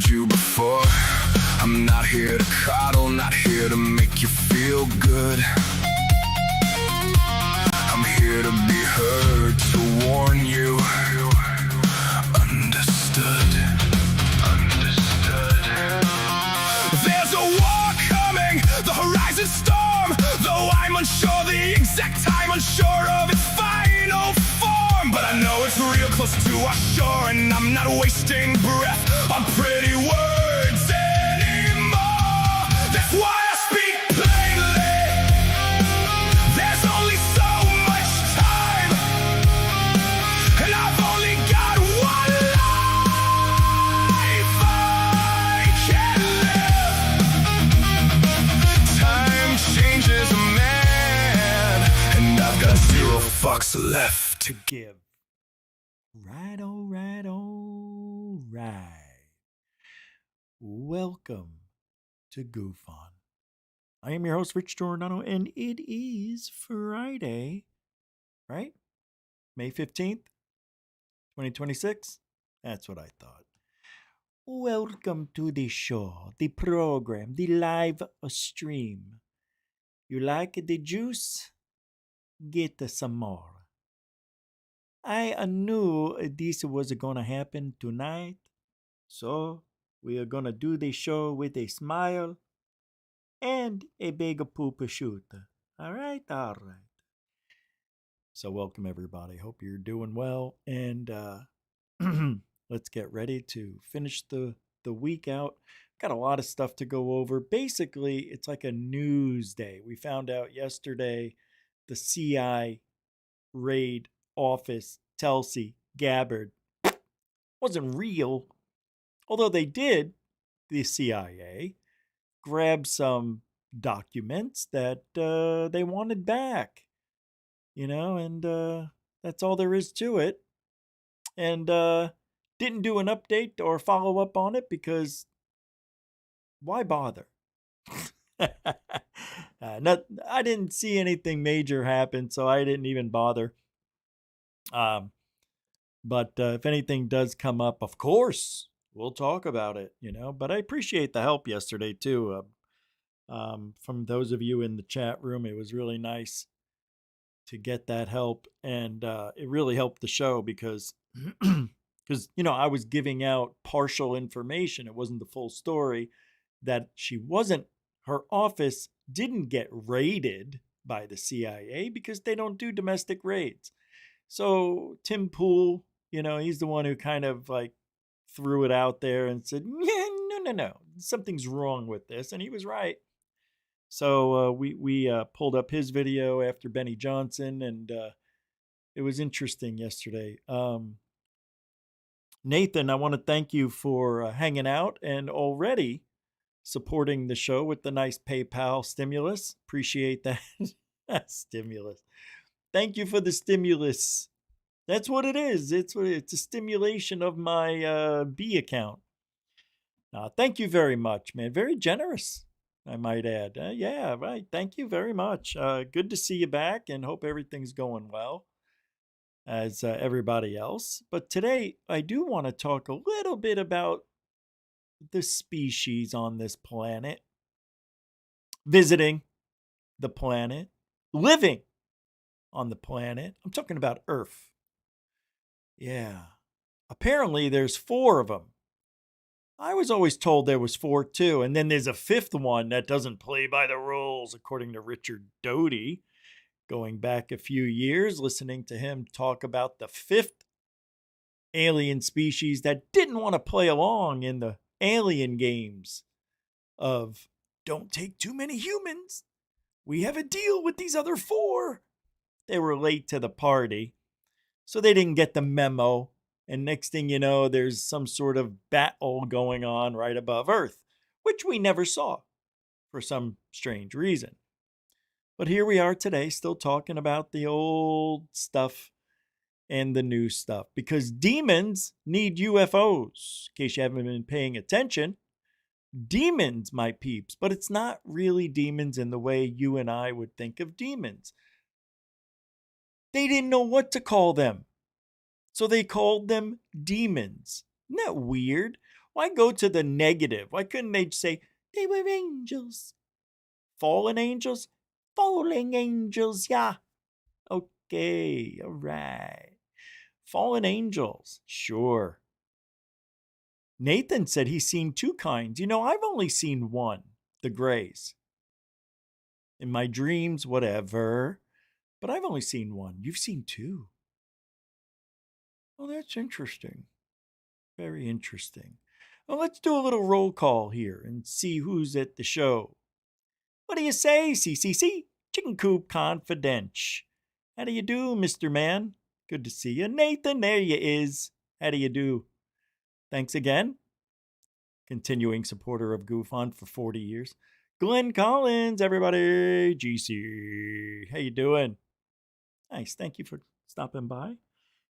told you before, I'm not here to coddle, not here to make you feel good. I'm here to be heard, to warn you. Understood. There's a war coming, the horizon storm. Though I'm unsure the exact time, unsure of its final form. But I know it's real close to our shore, and I'm not wasting breath on pretty words anymore. That's why I speak plainly. There's only so much time, and I've only got one life I can live. Time changes a man, and I've got 0 fucks left to give. Right, all right, all right. Welcome to Goof On. I am your host, Rich Giordano, and it is Friday, right? May 15th, 2026? That's what I thought. Welcome to the show, the program, the live stream. You like the juice? Get some more. I knew this was going to happen tonight, so we are going to do the show with a smile and a big poop shoot. All right, all right. So welcome everybody. Hope you're doing well, and let's get ready to finish the week out. Got a lot of stuff to go over. Basically, it's like a news day. We found out yesterday the CI raid office, Tulsi Gabbard, wasn't real. Although they did, the CIA, grab some documents that they wanted back. And that's all there is to it. And didn't do an update or follow up on it because why bother? I didn't see anything major happen, so I didn't even bother. But if anything does come up, of course, we'll talk about it, But I appreciate the help yesterday, too. From those of you in the chat room, it was really nice to get that help. And it really helped the show because, I was giving out partial information. It wasn't the full story that her office didn't get raided by the CIA because they don't do domestic raids. So Tim Pool, he's the one who kind of like threw it out there and said, no, something's wrong with this. And he was right. So we pulled up his video after Benny Johnson, and it was interesting yesterday. Nathan, I want to thank you for hanging out and already supporting the show with the nice PayPal stimulus. Appreciate that. Stimulus. Thank you for the stimulus. That's what it is. It's a stimulation of my B account. Thank you very much, man. Very generous, I might add. Yeah, right. Thank you very much. Good to see you back, and hope everything's going well as everybody else. But today, I do want to talk a little bit about the species on this planet, visiting the planet, living on the planet. I'm talking about Earth. Yeah. Apparently there's 4 of them. I was always told there was 4 too. And then there's a 5th one that doesn't play by the rules, according to Richard Doty. Going back a few years, listening to him talk about the 5th alien species that didn't want to play along in the alien games of don't take too many humans. We have a deal with these other 4. They were late to the party, so they didn't get the memo. And next thing you know, there's some sort of battle going on right above Earth, which we never saw for some strange reason. But here we are today, still talking about the old stuff and the new stuff, because demons need UFOs. In case you haven't been paying attention, demons, my peeps, but it's not really demons in the way you and I would think of demons. They didn't know what to call them, so they called them demons. Isn't that weird? Why go to the negative? Why couldn't they say they were angels? Fallen angels? Falling angels, yeah. Okay, all right. Fallen angels, sure. Nathan said he's seen two kinds. You know, I've only seen one, the grays. In my dreams, whatever. But I've only seen one. You've seen two. Well, that's interesting. Very interesting. Well, let's do a little roll call here and see who's at the show. What do you say, CCC? Chicken Coop Confidential. How do you do, Mr. Man? Good to see you. Nathan, there you is. How do you do? Thanks again. Continuing supporter of Goof On for 40 years. Glenn Collins, everybody. GC. How you doing? Nice. Thank you for stopping by.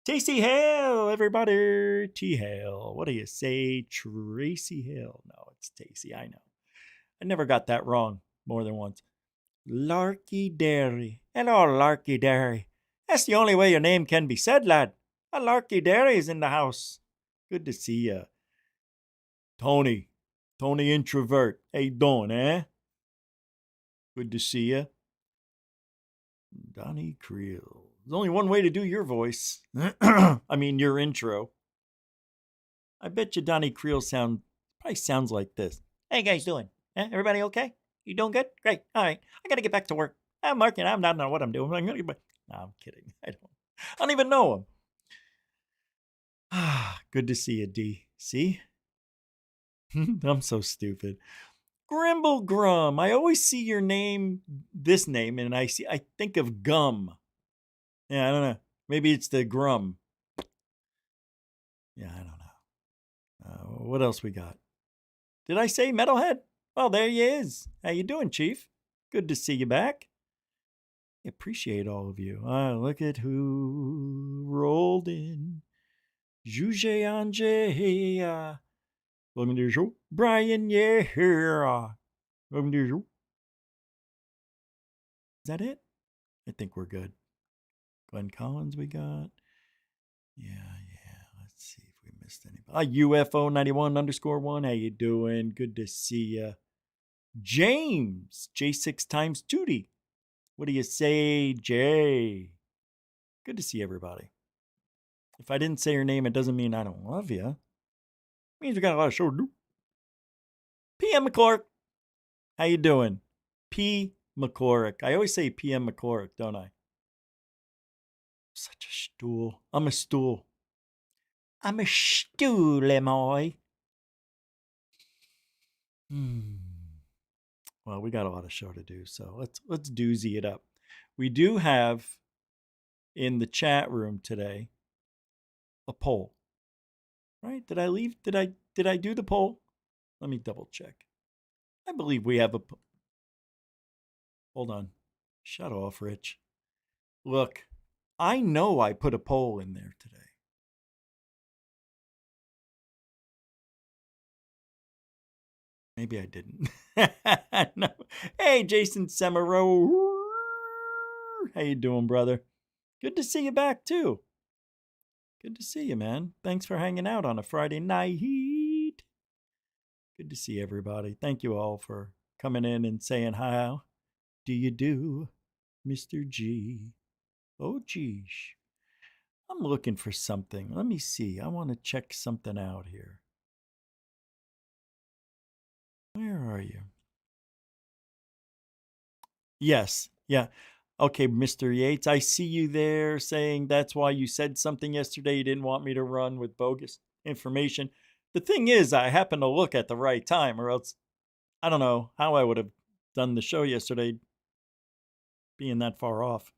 Tracy Hale, everybody. T Hale. What do you say? Tracy Hale. No, it's Tacy. I know. I never got that wrong more than once. Larky Derry. Hello, Larky Derry. That's the only way your name can be said, lad. A Larky Derry is in the house. Good to see you. Tony. Tony Introvert. How you doing, eh? Good to see you. Donnie Creel. There's only one way to do your voice. I mean, your intro. I bet you Donnie Creel probably sounds like this. How you guys doing? Everybody okay? You doing good? Great. All right. I got to get back to work. I'm working. I'm not know what I'm doing. I'm gonna get back. No, I'm kidding. I don't even know him. Good to see you, D. See? I'm so stupid. Grimble Grum. I always see your name, this name, and I think of gum. Yeah, I don't know. Maybe it's the Grum. Yeah, I don't know. What else we got? Did I say Metalhead? Well, there he is. How you doing, Chief? Good to see you back. I appreciate all of you. Look at who rolled in. Juge Anje. Welcome to the show. Brian, yeah. Welcome to the show. Is that it? I think we're good. Glenn Collins we got. Yeah. Let's see if we missed anybody. UFO 91_1. How you doing? Good to see you. James. J6 times 2D. What do you say, Jay? Good to see everybody. If I didn't say your name, it doesn't mean I don't love you. It means we got a lot of show to do. PM McClurk. How you doing? P. McClurk. I always say PM McClurk, don't I? Such a stool. I'm a stool. I'm a stool, am I? Well, we got a lot of show to do, so let's doozy it up. We do have in the chat room today a poll. Right? Did I leave? Did I do the poll? Let me double check. I believe we have a Hold on. Shut off, Rich. Look, I know I put a poll in there today. Maybe I didn't. No. Hey, Jason Semero. How you doing, brother? Good to see you back, too. Good to see you, man. Thanks for hanging out on a Friday night. Good to see everybody. Thank you all for coming in and saying, how do you do, Mr. G? Oh, geez. I'm looking for something. Let me see. I want to check something out here. Where are you? Yes. Yeah. Okay, Mr. Yates, I see you there saying that's why you said something yesterday. You didn't want me to run with bogus information. The thing is, I happened to look at the right time, or else I don't know how I would have done the show yesterday being that far off.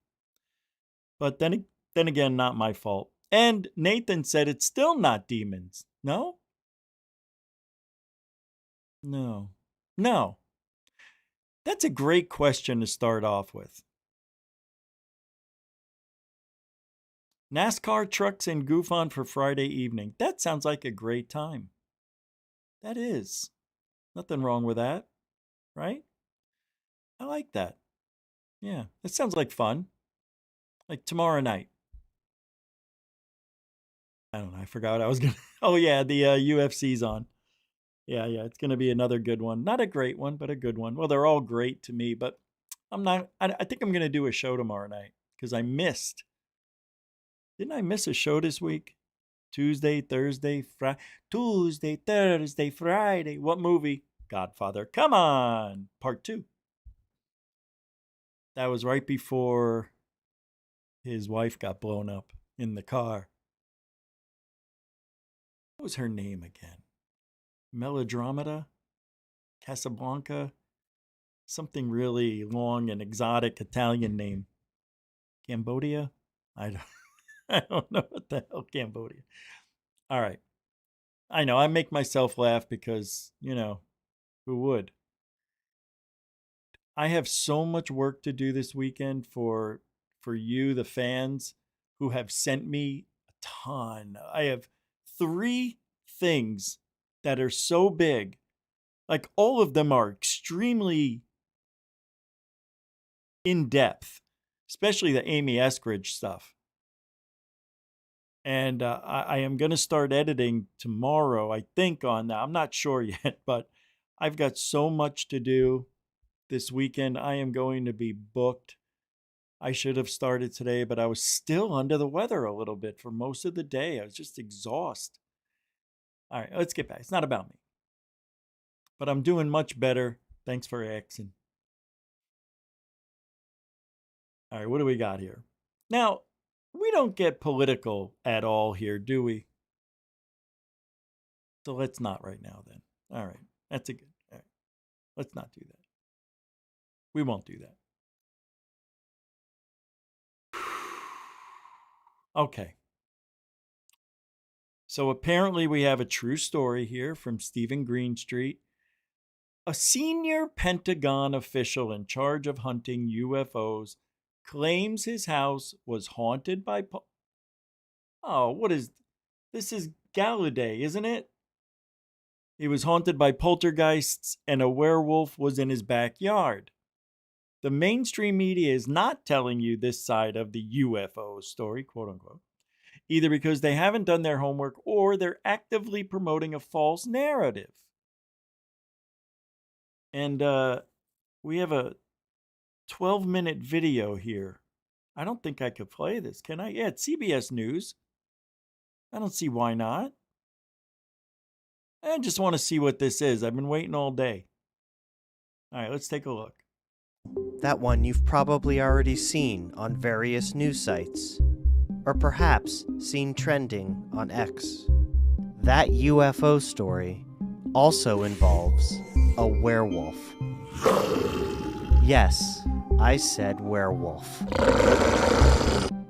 But then again, not my fault. And Nathan said it's still not demons. No? No. That's a great question to start off with. NASCAR trucks and Goof On for Friday evening. That sounds like a great time. That is. Nothing wrong with that, right? I like that. Yeah, that sounds like fun. Like tomorrow night. I don't know. I forgot what I was going to. Oh, yeah, the UFC's on. Yeah, it's going to be another good one. Not a great one, but a good one. Well, they're all great to me, but I think I'm going to do a show tomorrow night because didn't I miss a show this week? Tuesday, Thursday, Friday. What movie? Godfather. Come on. Part 2. That was right before his wife got blown up in the car. What was her name again? Melodramata? Casablanca? Something really long and exotic Italian name. Cambodia? I don't, I don't know what the hell Cambodia. All right. I know I make myself laugh because, who would? I have so much work to do this weekend for you, the fans, who have sent me a ton. I have 3 things that are so big. Like all of them are extremely in depth, especially the Amy Eskridge stuff. And I am going to start editing tomorrow, I think, on that. I'm not sure yet, but I've got so much to do this weekend. I am going to be booked. I should have started today, but I was still under the weather a little bit for most of the day. I was just exhausted. All right, let's get back. It's not about me, but I'm doing much better. Thanks for asking. All right, what do we got here? Now, we don't get political at all here, do we? So let's not right now then. All right, that's a good. All right, let's not do that. We won't do that. Okay. So apparently we have a true story here from Stephen Greenstreet. A senior Pentagon official in charge of hunting UFOs claims his house was haunted by this is Gallaudet, isn't it? He was haunted by poltergeists and a werewolf was in his backyard. The mainstream media is not telling you this side of the UFO story, quote unquote, either because they haven't done their homework or they're actively promoting a false narrative. And we have a 12-minute video here. I don't think I could play this, can I? Yeah, it's CBS News. I don't see why not. I just want to see what this is. I've been waiting all day. All right, let's take a look. That one you've probably already seen on various news sites, or perhaps seen trending on X. That UFO story also involves a werewolf. Yes, I said werewolf.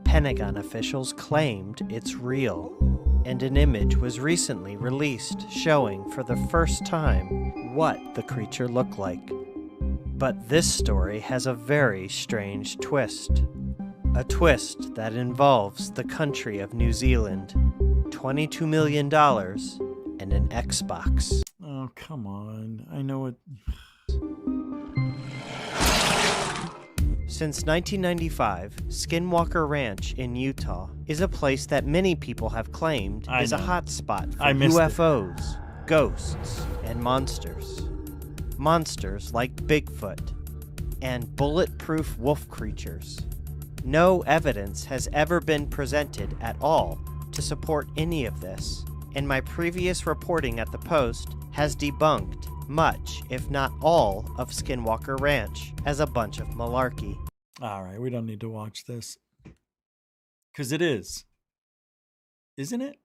Pentagon officials claimed it's real, and an image was recently released showing for the first time what the creature looked like. But this story has a very strange twist. A twist that involves the country of New Zealand, $22 million, and an Xbox. Oh, come on. I know it. Since 1995, Skinwalker Ranch in Utah is a place that many people have claimed is a hotspot for UFOs, ghosts, and monsters. Monsters like Bigfoot and bulletproof wolf creatures. No evidence has ever been presented at all to support any of this, and my previous reporting at the Post has debunked much, if not all, of Skinwalker Ranch as a bunch of malarkey. All right, we don't need to watch this. Because it is. Isn't it?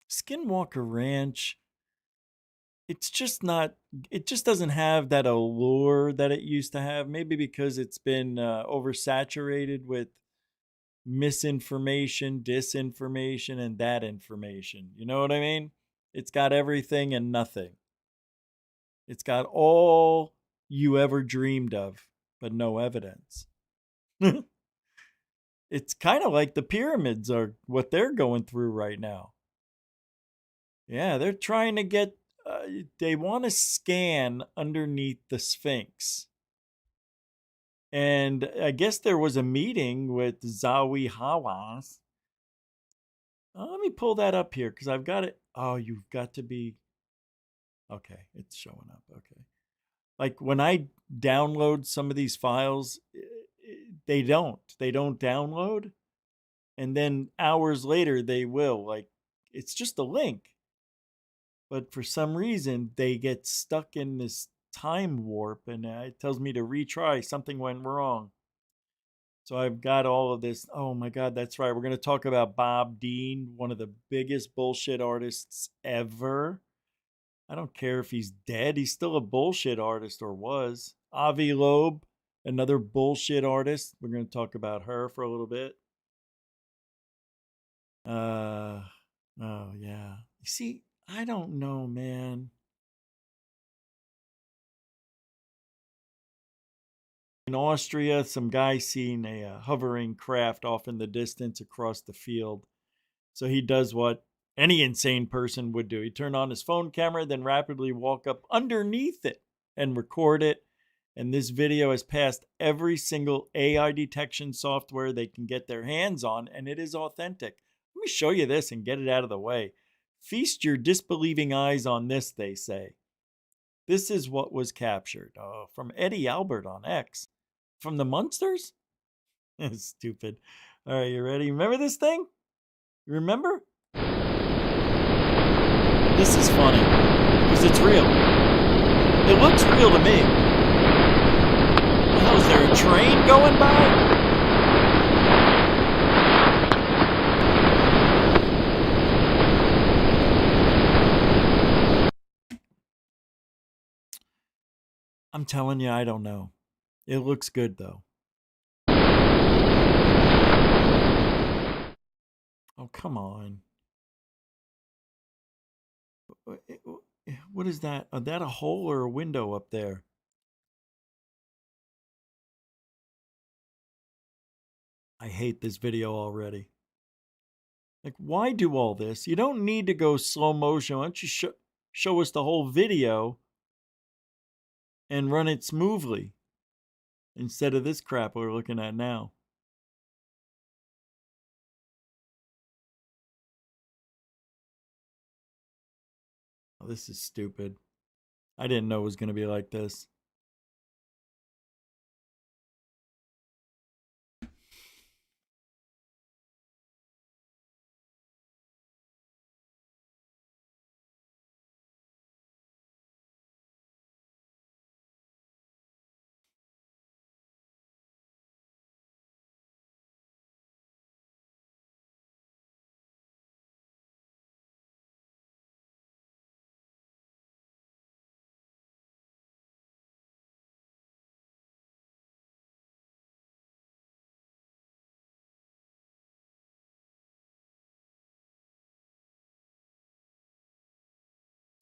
Skinwalker Ranch, it's just not, it just doesn't have that allure that it used to have. Maybe because it's been oversaturated with misinformation, disinformation, and that information. You know what I mean? It's got everything and nothing. It's got all you ever dreamed of, but no evidence. It's kind of like the pyramids are what they're going through right now. Yeah, they're trying to get, they want to scan underneath the Sphinx. And I guess there was a meeting with Zawi Hawass. Let me pull that up here because I've got it. Oh, you've got to be. Okay, it's showing up. Okay. Like when I download some of these files, they don't download. And then hours later, they will. Like, it's just a link. But for some reason, they get stuck in this time warp, and it tells me to retry. Something went wrong. So I've got all of this. Oh my God, that's right. We're going to talk about Bob Dean, one of the biggest bullshit artists ever. I don't care if he's dead. He's still a bullshit artist, or was. Avi Loeb, another bullshit artist. We're going to talk about her for a little bit. Oh yeah. You see, I don't know, man. In Austria, some guy seen a hovering craft off in the distance across the field. So he does what any insane person would do. He turned on his phone camera, then rapidly walk up underneath it and record it. And this video has passed every single AI detection software they can get their hands on, and it is authentic. Let me show you this and get it out of the way. Feast your disbelieving eyes on this, they say. This is what was captured. Oh, from Eddie Albert on X. From the Munsters? Stupid. All right, you ready? Remember this thing? You remember? This is funny because it's real. It looks real to me. Oh, is there a train going by? I'm telling you, I don't know. It looks good, though. Oh, come on. What is that? Is that a hole or a window up there? I hate this video already. Like, why do all this? You don't need to go slow motion. Why don't you show us the whole video and run it smoothly instead of this crap we're looking at now? Oh, this is stupid. I didn't know it was going to be like this.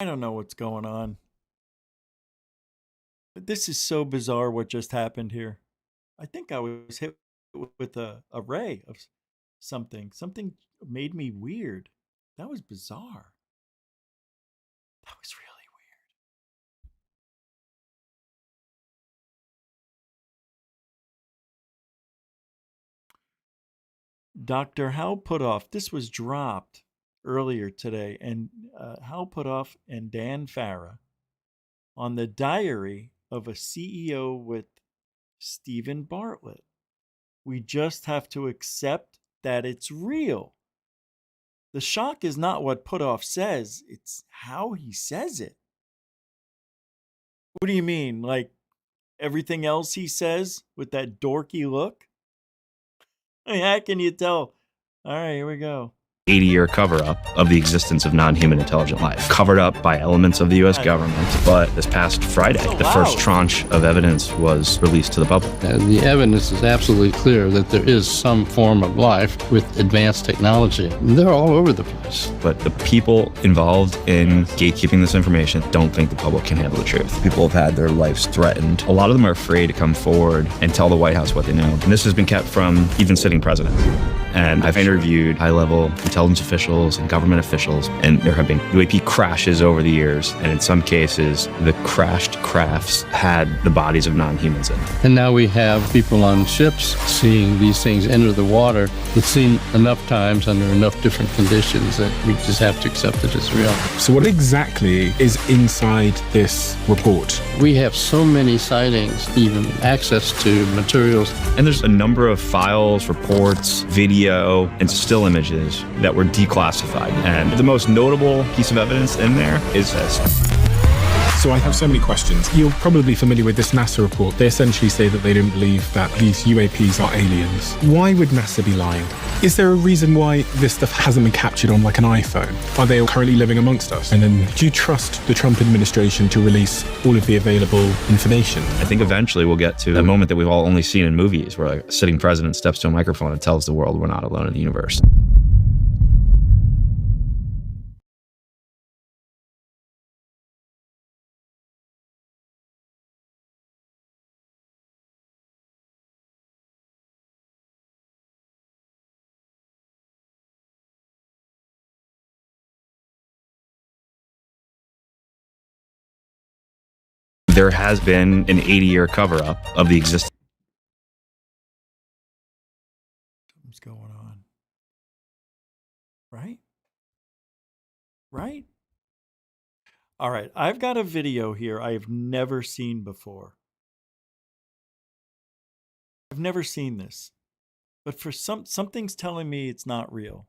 I don't know what's going on. But this is so bizarre what just happened here. I think I was hit with a ray of something. Something made me weird. That was bizarre. That was really weird. Dr. Hal Puthoff, this was dropped earlier today, and Hal Puthoff and Dan Farah on the diary of a CEO with Stephen Bartlett. We just have to accept that it's real. The shock is not what Puthoff says, it's how he says it. What do you mean? Like everything else he says with that dorky look? I mean, how can you tell? All right, here we go. 80-year cover-up of the existence of non-human intelligent life, covered up by elements of the U.S. government. But this past Friday, the first tranche of evidence was released to the public. The evidence is absolutely clear that there is some form of life with advanced technology. They're all over the place. But the people involved in gatekeeping this information don't think the public can handle the truth. People have had their lives threatened. A lot of them are afraid to come forward and tell the White House what they know. And this has been kept from even sitting presidents. And I've interviewed high-level intelligence officials and government officials, and there have been UAP crashes over the years. And in some cases, the crashed crafts had the bodies of non-humans in them. And now we have people on ships seeing these things enter the water. It's seen enough times under enough different conditions that we just have to accept it as real. So what exactly is inside this report? We have so many sightings, even access to materials. And there's a number of files, reports, video, and still images that were declassified. And the most notable piece of evidence in there is this. So I have so many questions. You're probably familiar with this NASA report. They essentially say that they don't believe that these UAPs are aliens. Why would NASA be lying? Is there a reason why this stuff hasn't been captured on like an iPhone? Are they currently living amongst us? And then do you trust the Trump administration to release all of the available information? I think eventually we'll get to a moment that we've all only seen in movies where a sitting president steps to a microphone and tells the world we're not alone in the universe. There has been an 80-year cover-up of the existence. What's going on? Right? Right? All right. I've got a video here I've never seen before. I've never seen this. But for something's telling me it's not real.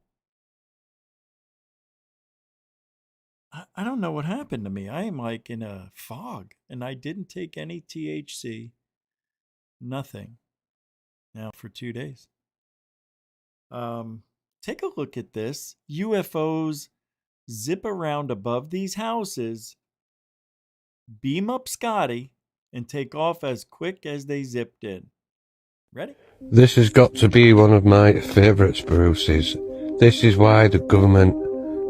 I don't know what happened to me. I am like in a fog, and I didn't take any THC. Nothing. Now for 2 days. Take a look at this. UFOs zip around above these houses, beam up Scotty, and take off as quick as they zipped in. Ready? This has got to be one of my favourite spruces. This is why the government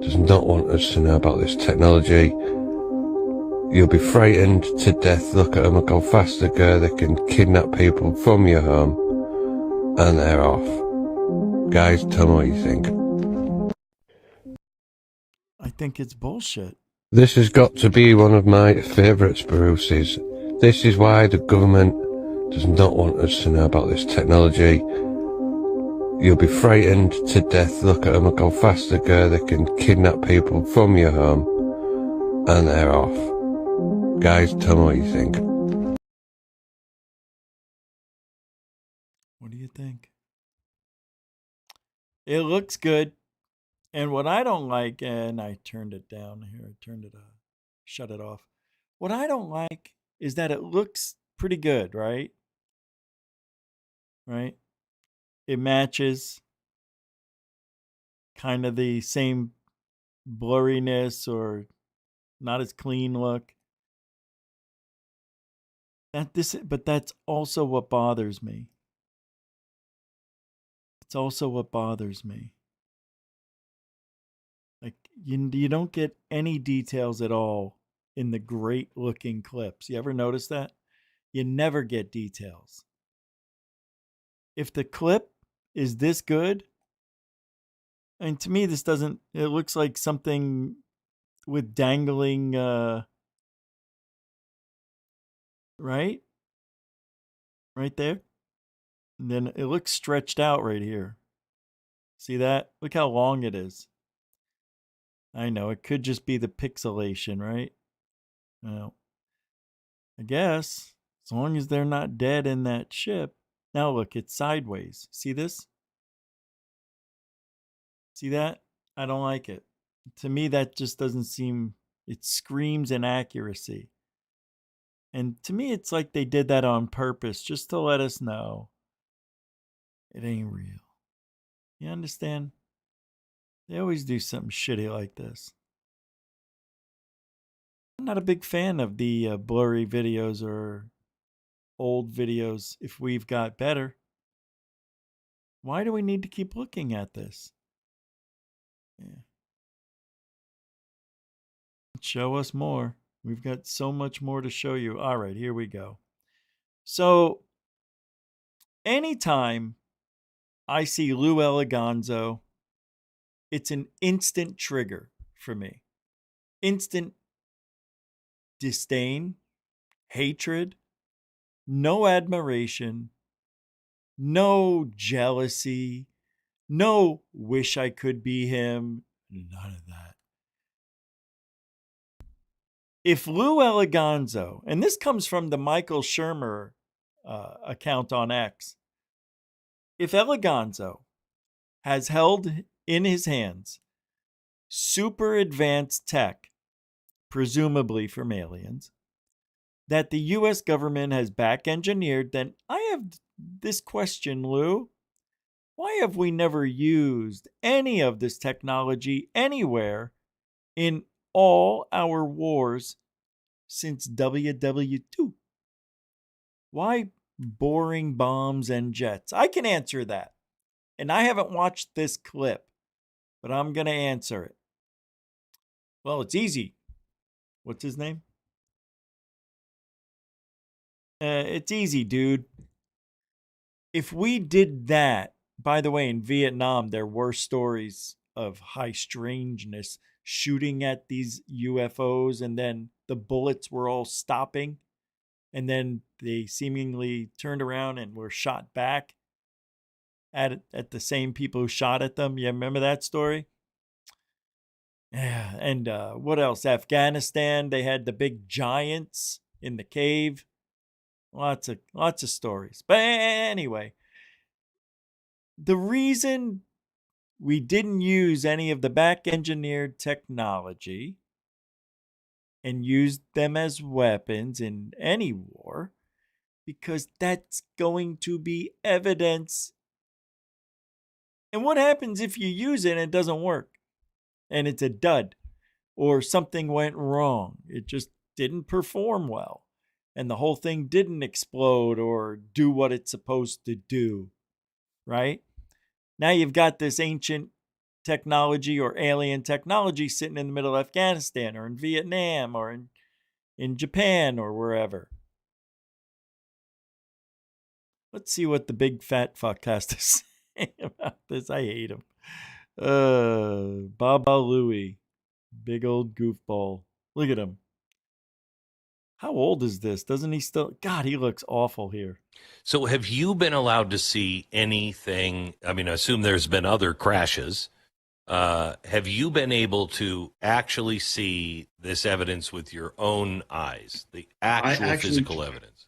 does not want us to know about this technology. You'll be frightened to death. Look at them, look how fast they go. They can kidnap people from your home, and they're off. Guys, tell me what you think. I think it's bullshit. This has got to be one of my favourite spruces. This is why the government does not want us to know about this technology. You'll be frightened to death. Look at them, look how fast they go. They can kidnap people from your home, and they're off. Guys, tell me what you think. What do you think? It looks good. And what I don't like, and I turned it down here, I turned it shut it off. What I don't like is that it looks pretty good, right? Right? It matches kind of the same blurriness or not as clean look. But that's also what bothers me. It's also what bothers me. Like you don't get any details at all in the great looking clips. You ever notice that? You never get details. If the clip is this good, and to me this doesn't, it looks like something with dangling right there, and then it looks stretched out right here. See that? Look how long it is. I know it could just be the pixelation, right? Well, I guess as long as they're not dead in that ship. Now look, it's sideways. See this? See that? I don't like it. To me, that just doesn't seem, it screams inaccuracy. And to me, it's like they did that on purpose just to let us know it ain't real. You understand? They always do something shitty like this. I'm not a big fan of the blurry videos or old videos if we've got better. Why do we need to keep looking at this? Yeah. Show us more. We've got so much more to show you. All right, here we go. So anytime I see Lou Eliganzo. It's an instant trigger for me. Instant disdain, hatred, no admiration, no jealousy, no wish I could be him, none of that. If Lou Eliganzo, and this comes from the Michael Shermer account on X, if Eliganzo has held in his hands super advanced tech, presumably from aliens, that the US government has back engineered, then I have this question, Lou. Why have we never used any of this technology anywhere in all our wars since WW2? Why boring bombs and jets? I can answer that. And I haven't watched this clip, but I'm going to answer it. Well, it's easy. What's his name? It's easy, dude. If we did that, by the way, in Vietnam, there were stories of high strangeness shooting at these UFOs, and then the bullets were all stopping, and then they seemingly turned around and were shot back at the same people who shot at them. You remember that story? Yeah, and what else? Afghanistan, they had the big giants in the cave. Lots of stories. But anyway, the reason we didn't use any of the back engineered technology and used them as weapons in any war, because that's going to be evidence. And what happens if you use it and it doesn't work? And it's a dud, or something went wrong. It just didn't perform well, and the whole thing didn't explode or do what it's supposed to do, right? Now you've got this ancient technology or alien technology sitting in the middle of Afghanistan or in Vietnam or in Japan or wherever. Let's see what the big fat fuck has to say about this. I hate him. Baba Louie. Big old goofball. Look at him. How old is this? Doesn't he still? God, he looks awful here. So have you been allowed to see anything? I mean, I assume there's been other crashes. Have you been able to actually see this evidence with your own eyes, the actual physical evidence?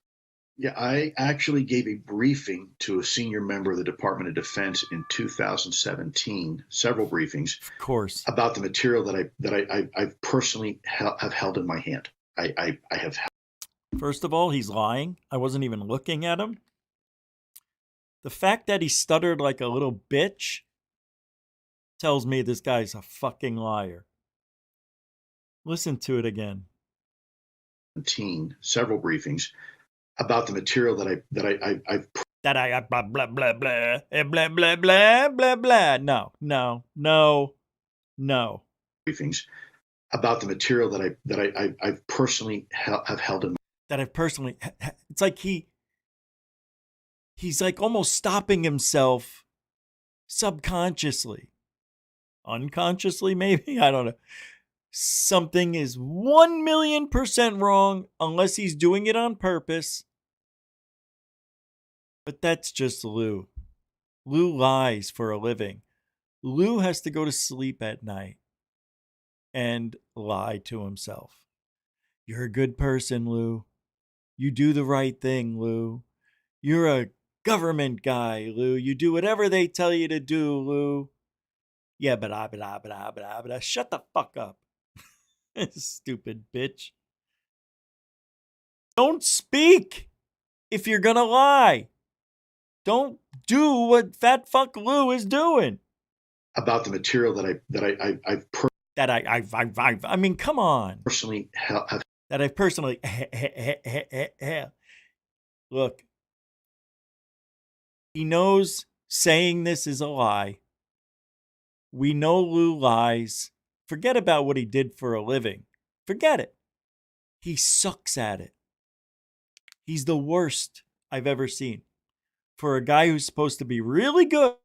Yeah, I actually gave a briefing to a senior member of the Department of Defense in 2017, several briefings, of course, about the material that I personally have held in my hand. I have. First of all, he's lying. I wasn't even looking at him. The fact that he stuttered like a little bitch tells me this guy's a fucking liar. Listen to it again. Several briefings about the material that I've blah blah blah blah blah blah blah blah blah. No. Briefings about the material that I've personally have held in. That I've personally. It's like he's like almost stopping himself subconsciously, unconsciously maybe. I don't know. Something is 1,000,000% wrong unless he's doing it on purpose. But that's just Lou. Lou lies for a living. Lou has to go to sleep at night and lie to himself. You're a good person, Lou. You do the right thing, Lou. You're a government guy, Lou. You do whatever they tell you to do, Lou. Yeah, but shut the fuck up. Stupid bitch. Don't speak if you're gonna lie. Don't do what fat fuck Lou is doing. About the material I mean, come on. Personally have. That I've personally. Look, he knows saying this is a lie. We know Lou lies. Forget about what he did for a living. Forget it. He sucks at it. He's the worst I've ever seen. For a guy who's supposed to be really good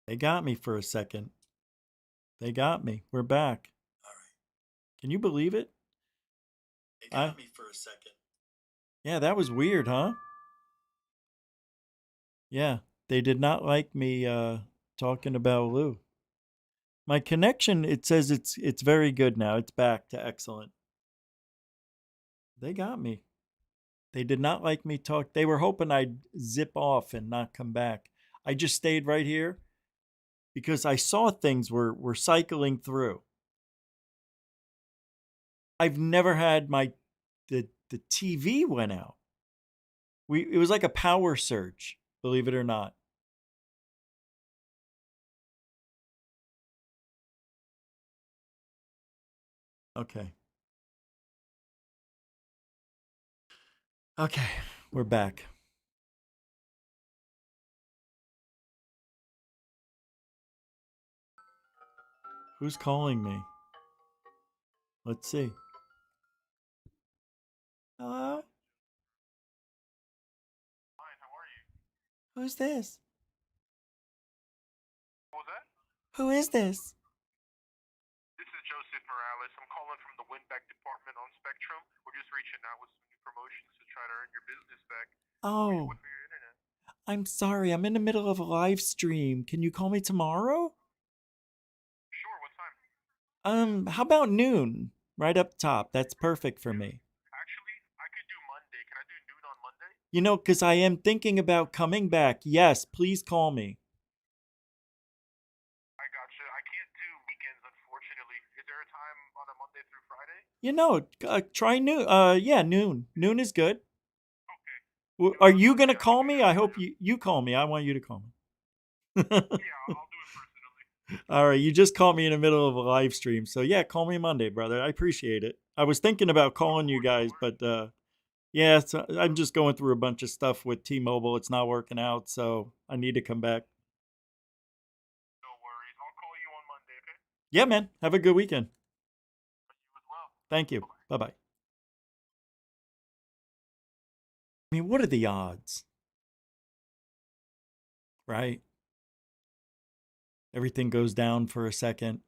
They got me for a second. They got me. We're back. All right. Can you believe it? They got me for a second. Yeah, that was weird, huh? Yeah, they did not like me talking about Lou. My connection, it says it's very good now. It's back to excellent. They got me. They did not like me talk. They were hoping I'd zip off and not come back. I just stayed right here because I saw things were cycling through. I've never had the TV went out. It was like a power surge, believe it or not. Okay. Okay, we're back. Who's calling me? Let's see. Hello? Fine, how are you? Who's this? What was that? Who is this? This is Joseph Morales. I'm calling from the win-back department on Spectrum. We're just reaching out with some new promotions to try to earn your business back. Oh, What for your internet? I'm sorry. I'm in the middle of a live stream. Can you call me tomorrow? Sure, what time? How about noon? Right up top. That's perfect for me. Actually, I could do Monday. Can I do noon on Monday? You know, because I am thinking about coming back. Yes, please call me. I gotcha. I can't do weekends, unfortunately. Is there a time on a Monday through Friday? You know, try noon. Yeah, noon. Noon is good. Okay. Are you going to call me? I hope you call me. I want you to call me. Yeah, I'll do it personally. All right, you just caught me in the middle of a live stream. So yeah, call me Monday, brother. I appreciate it. I was thinking about calling you guys, but yeah, I'm just going through a bunch of stuff with T-Mobile. It's not working out, so I need to come back. No worries. I'll call you on Monday, okay? Yeah, man. Have a good weekend. You as well. Thank you. Bye-bye. I mean, what are the odds? Right? Everything goes down for a second.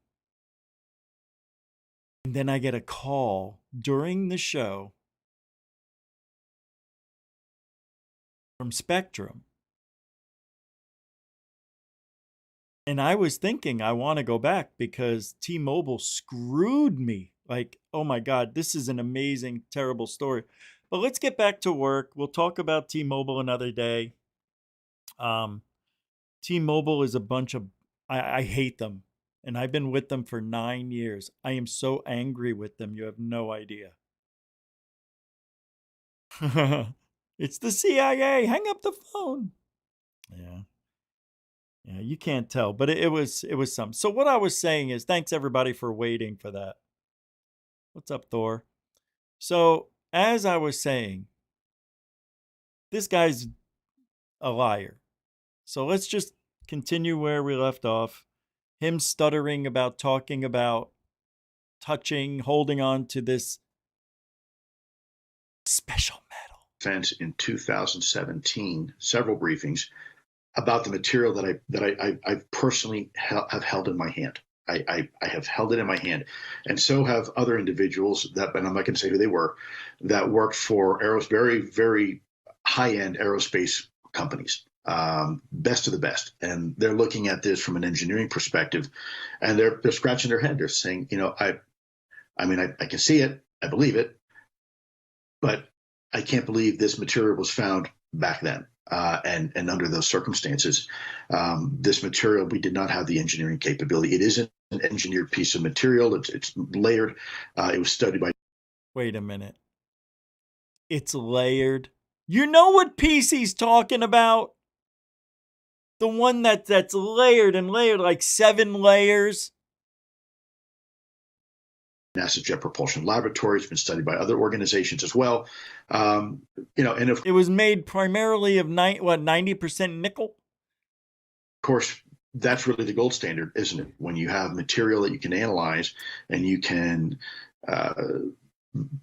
And then I get a call during the show from Spectrum. And I was thinking I want to go back because T-Mobile screwed me. Like, oh my God, this is an amazing, terrible story. But let's get back to work. We'll talk about T-Mobile another day. T-Mobile is a bunch of, I hate them. And I've been with them for 9 years. I am so angry with them. You have no idea. It's the CIA. Hang up the phone. Yeah. Yeah, you can't tell, but it was some. So what I was saying is, thanks everybody for waiting for that. What's up, Thor? So as I was saying, this guy's a liar. So let's just continue where we left off. Him stuttering about talking about touching, holding on to this special metal. Defense in 2017, several briefings about the material that I personally have held in my hand. I have held it in my hand, and so have other individuals that, and I'm not going to say who they were, that worked for very, very high-end aerospace companies, best of the best, and they're looking at this from an engineering perspective, and they're scratching their head. They're saying, you know, I mean, I can see it, I believe it, but I can't believe this material was found back then. And under those circumstances, this material, we did not have the engineering capability. It isn't an engineered piece of material. It's layered. It was studied by. Wait a minute. It's layered. You know what piece he's talking about? The one that's layered and layered, like 7 layers. NASA Jet Propulsion Laboratory. It's been studied by other organizations as well. You know, and it was made primarily of 90% nickel. Of course, that's really the gold standard, isn't it? When you have material that you can analyze and you can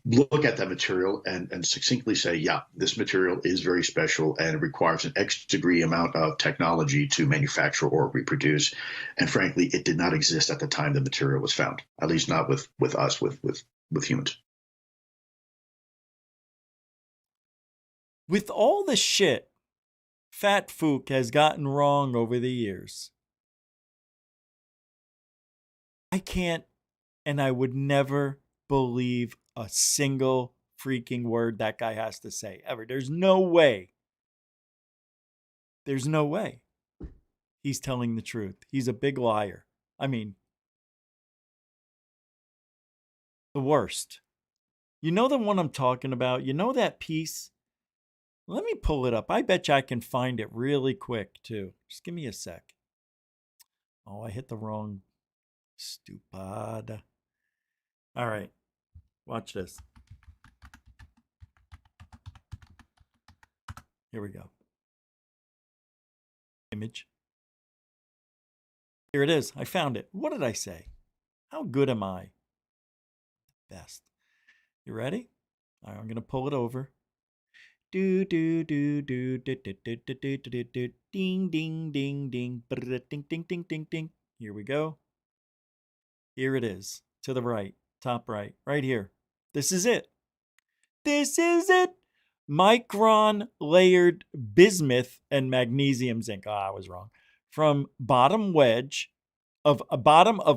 look at that material and succinctly say, yeah, this material is very special and it requires an X degree amount of technology to manufacture or reproduce. And frankly, it did not exist at the time the material was found, at least not with us, with humans. With all the shit Fat Fook has gotten wrong over the years, I can't, and I would never believe a single freaking word that guy has to say ever. There's no way. There's no way he's telling the truth. He's a big liar. I mean, the worst. You know the one I'm talking about? You know that piece? Let me pull it up. I bet you I can find it really quick, too. Just give me a sec. Oh, I hit the wrong stupid. All right. Watch this. Here we go. Image. Here it is. I found it. What did I say? How good am I? Best. You ready? All right, I'm going to pull it over. Do do do do do do do do do do do ding ding ding ding ding ding ding ding ding. Here we go. Here it is. To the right. Top right. Right here. This is it. This is it. Micron layered bismuth and magnesium zinc. I was wrong. From bottom of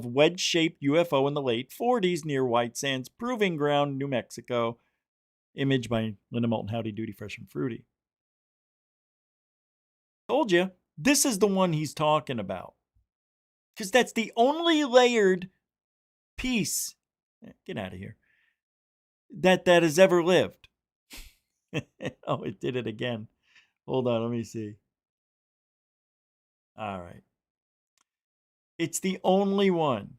wedge-shaped UFO in the late 40s near White Sands Proving Ground, New Mexico. Image by Linda Moulton, Howdy Doody, Fresh and Fruity. Told you, this is the one he's talking about. Because that's the only layered piece, get out of here, that has ever lived. Oh, it did it again. Hold on, let me see. All right. It's the only one.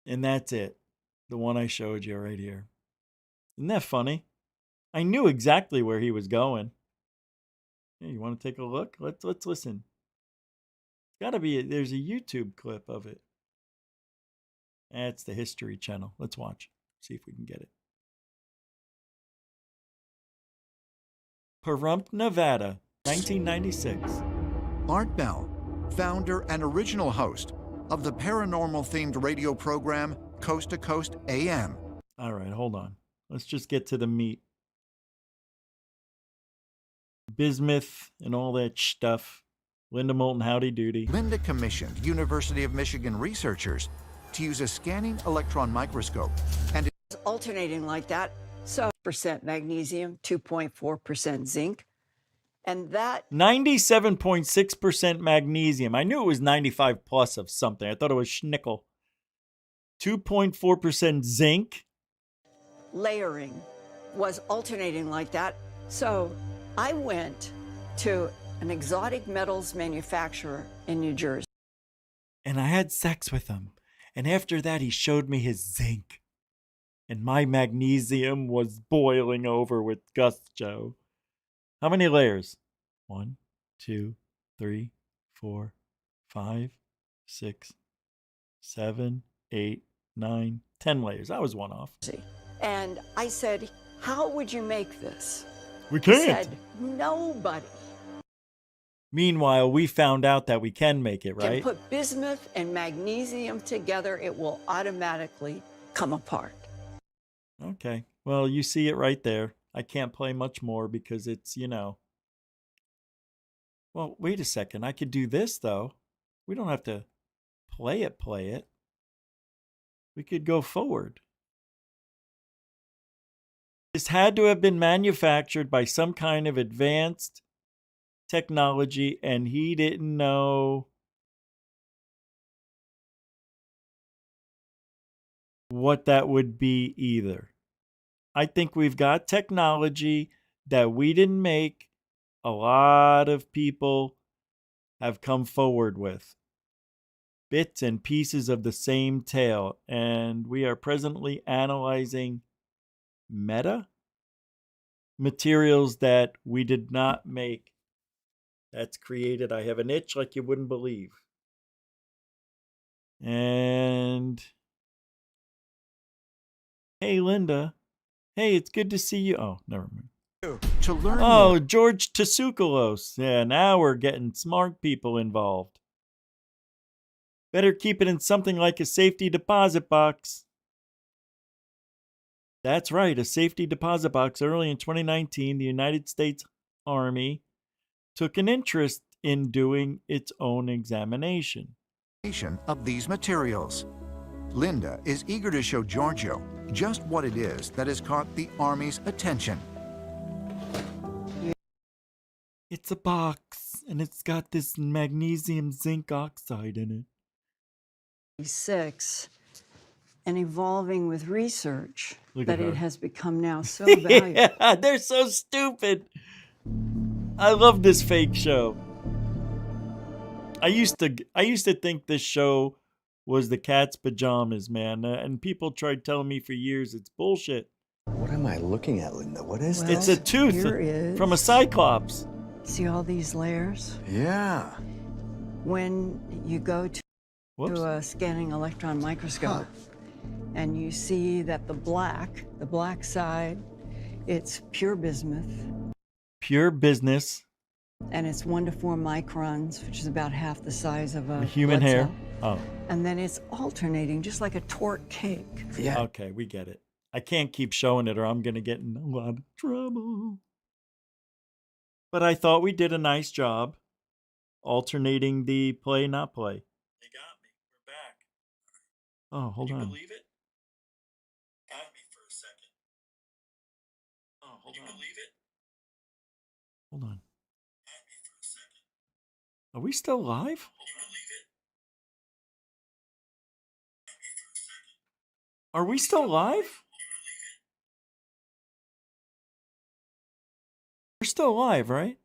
And that's it. The one I showed you right here. Isn't that funny? I knew exactly where he was going. Hey, you want to take a look? Let's listen. It's got to be, there's a YouTube clip of it. That's the History Channel. Let's watch. See if we can get it. Pahrump, Nevada, 1996. Art Bell, founder and original host of the paranormal-themed radio program Coast to Coast AM. All right, hold on. Let's just get to the meat. Bismuth and all that stuff. Linda Moulton, Howdy Doody. Linda commissioned University of Michigan researchers to use a scanning electron microscope and it's alternating like that. So percent magnesium, 2.4% zinc. And that 97.6% magnesium. I knew it was 95 plus of something. I thought it was schnickel. 2.4% zinc. Layering was alternating like that. So I went to an exotic metals manufacturer in New Jersey. And I had sex with him. And after that, he showed me his zinc. And my magnesium was boiling over with gusto. How many layers? 1, 2, 3, 4, 5, 6, 7, 8, 9, 10 layers. I was one off. And I said, how would you make this? We can't. He said, nobody. Meanwhile, we found out that we can make it, right? Can put bismuth and magnesium together, it will automatically come apart. Okay. Well, you see it right there. I can't play much more because it's, you know. Well, wait a second. I could do this, though. We don't have to play it. We could go forward. This had to have been manufactured by some kind of advanced technology, and he didn't know what that would be either. I think we've got technology that we didn't make. A lot of people have come forward with bits and pieces of the same tale, and we are presently analyzing materials that we did not make. That's created. I have an itch like you wouldn't believe. And hey, Linda. Hey, it's good to see you. Oh, never mind. To learn Oh, more. George Tsoukalos. Yeah, now we're getting smart people involved. Better keep it in something like a safety deposit box. That's right, a safety deposit box. Early in 2019, the United States Army took an interest in doing its own examination Of these materials. Linda is eager to show Giorgio just what it is that has caught the Army's attention. It's a box, and it's got this magnesium zinc oxide in it. 6 and evolving with research that it has become now so valuable. Yeah, they're so stupid. I love this fake show. I used to think this show was the cat's pajamas, man, and people tried telling me for years it's bullshit. What am I looking at, Linda? What is Well, this? It's a tooth from a cyclops. See all these layers? Yeah. When you go to a scanning electron microscope and you see that the black side, it's pure bismuth. Pure business. And it's 1 to 4 microns, which is about half the size of a human blood hair. cell. Oh. And then it's alternating, just like a torte cake. Yeah. Okay, we get it. I can't keep showing it or I'm going to get in a lot of trouble. But I thought we did a nice job alternating the play, not play. They got me. We're back. Oh, hold on. Can you believe it? Got me for a second. Oh, hold on. Can you believe it? Hold on. Got me for a second. Are we still live? Can you believe it? Got me for a second. Are we still live? We're still live, right?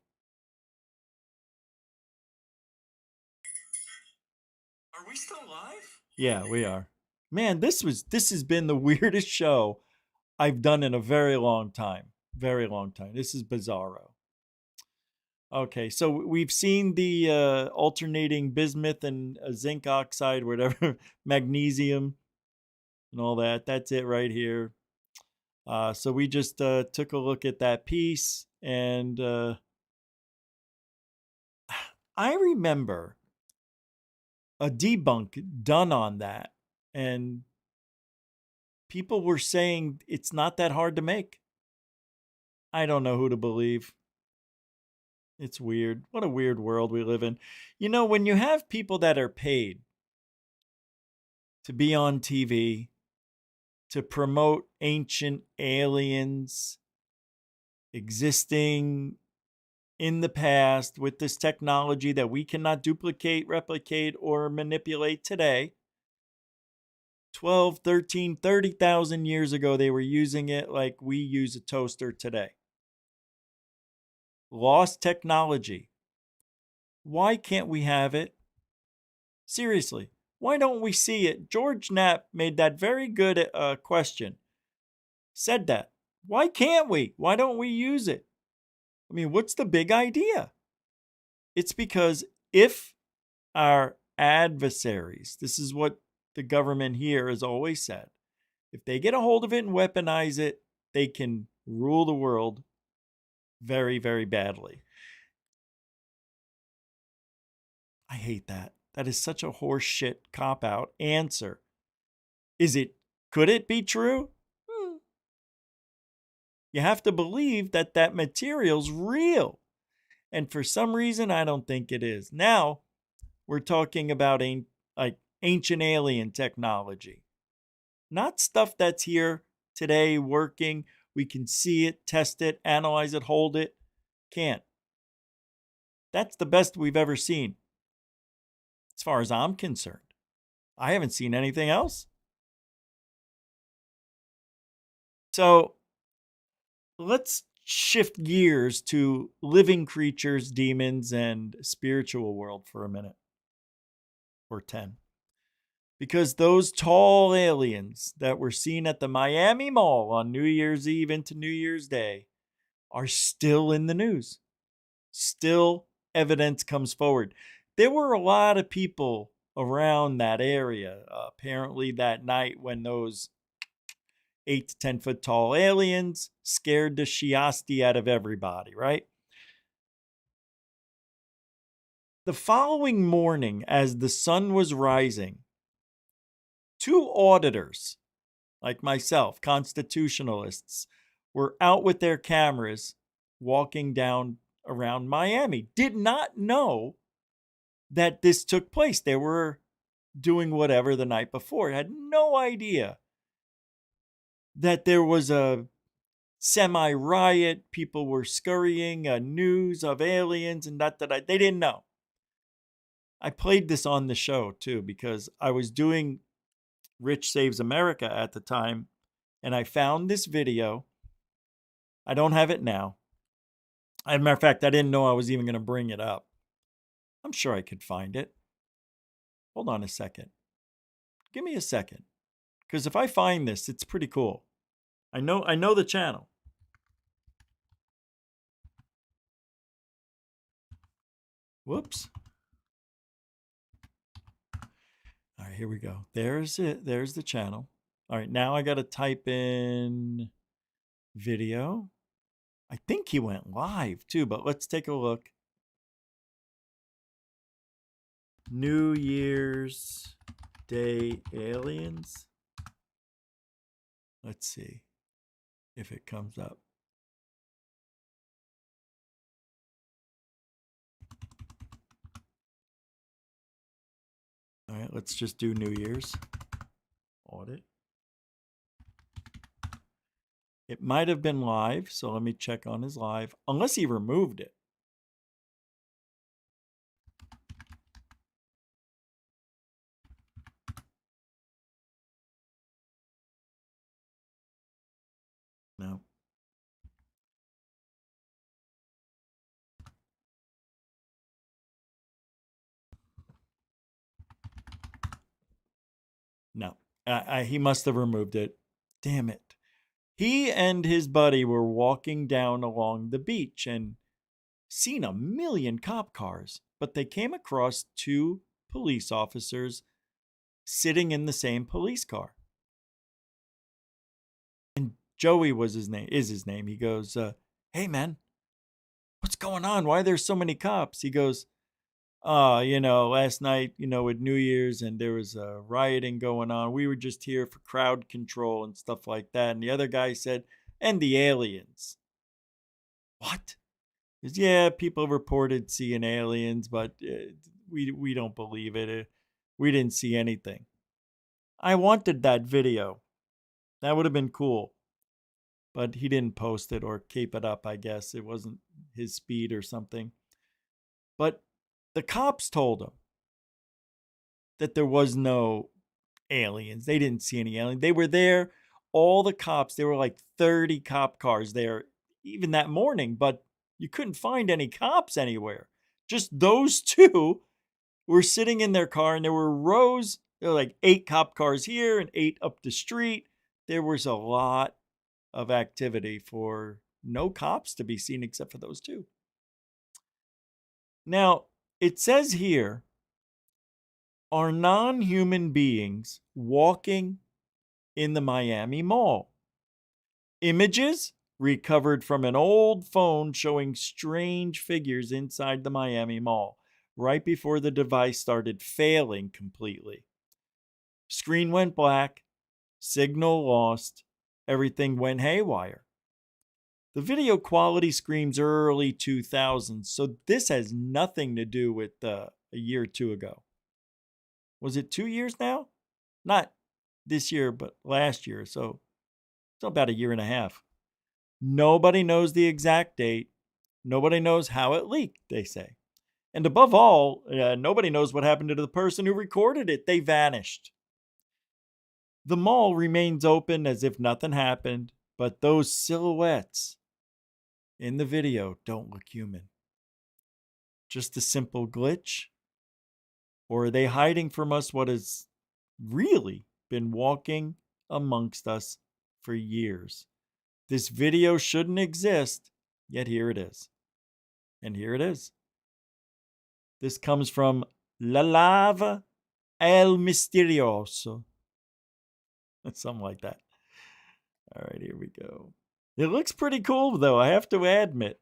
Are we still live? Yeah, we are. Man, this has been the weirdest show I've done in a very long time. Very long time. This is bizarro. Okay, so we've seen the alternating bismuth and zinc oxide, whatever, magnesium and all that. That's it right here. So we just took a look at that piece, and I remember a debunk done on that, and people were saying it's not that hard to make. I don't know who to believe. It's weird. What a weird world we live in. You know, when you have people that are paid to be on TV, to promote ancient aliens existing in the past with this technology that we cannot duplicate, replicate, or manipulate today. 12, 13, 30,000 years ago, they were using it like we use a toaster today. Lost technology. Why can't we have it? Seriously, why don't we see it? George Knapp made that very good question. Said that. Why can't we? Why don't we use it? I mean, what's the big idea? It's because if our adversaries, this is what the government here has always said, if they get a hold of it and weaponize it, they can rule the world very, very badly. I hate that. That is such a horseshit cop-out answer. Could it be true? You have to believe that that material's real. And for some reason, I don't think it is. Now, we're talking about ancient alien technology. Not stuff that's here today working. We can see it, test it, analyze it, hold it. Can't. That's the best we've ever seen. As far as I'm concerned. I haven't seen anything else. So let's shift gears to living creatures, demons, and spiritual world for a minute. Or 10. Because those tall aliens that were seen at the Miami Mall on New Year's Eve into New Year's Day are still in the news. Still evidence comes forward. There were a lot of people around that area. Apparently that night when those 8 to 10 foot tall aliens scared the shiasti out of everybody, right? The following morning, as the sun was rising, 2 auditors, like myself, constitutionalists, were out with their cameras walking down around Miami. Did not know that this took place. They were doing whatever the night before. Had no idea that there was a semi-riot. People were scurrying, news of aliens and that. They didn't know. I played this on the show too because I was doing Rich Saves America at the time, and I found this video. I don't have it now. As a matter of fact, I didn't know I was even going to bring it up. I'm sure I could find it. Hold on a second. Give me a second. Because if I find this, it's pretty cool. I know the channel. Whoops. All right, here we go. There's it. There's the channel. All right, now I got to type in video. I think he went live too, but let's take a look. New Year's Day aliens. Let's see if it comes up. All right, let's just do New Year's audit. It might have been live, so let me check on his live, unless he removed it. No. No. He must have removed it. Damn it. He and his buddy were walking down along the beach and seen a million cop cars, but they came across 2 police officers sitting in the same police car. And Joey is his name. He goes, hey man, what's going on? Why are there so many cops? He goes, last night, with New Year's and there was rioting going on. We were just here for crowd control and stuff like that. And the other guy said, and the aliens. What? He goes, yeah, people reported seeing aliens, but we don't believe it. We didn't see anything. I wanted that video. That would have been cool. But he didn't post it or keep it up, I guess. It wasn't his speed or something. But the cops told him that there was no aliens. They didn't see any aliens. They were there. All the cops, there were like 30 cop cars there even that morning, but you couldn't find any cops anywhere. Just those 2 were sitting in their car, and there were rows. There were like 8 cop cars here and 8 up the street. There was a lot of activity for no cops to be seen except for those 2. Now, it says here, are non-human beings walking in the Miami Mall? Images recovered from an old phone showing strange figures inside the Miami Mall right before the device started failing completely. Screen went black, signal lost, everything went haywire. The video quality screams early 2000s, so this has nothing to do with a year or 2 ago. Was it 2 years now? Not this year, but last year, so it's about a year and a half. Nobody knows the exact date. Nobody knows how it leaked, they say. And above all, nobody knows what happened to the person who recorded it. They vanished. The mall remains open as if nothing happened, but those silhouettes in the video don't look human. Just a simple glitch? Or are they hiding from us what has really been walking amongst us for years? This video shouldn't exist, yet here it is. And here it is. This comes from La Lava El Misterioso. Something like that. All right, here we go. It looks pretty cool, though, I have to admit.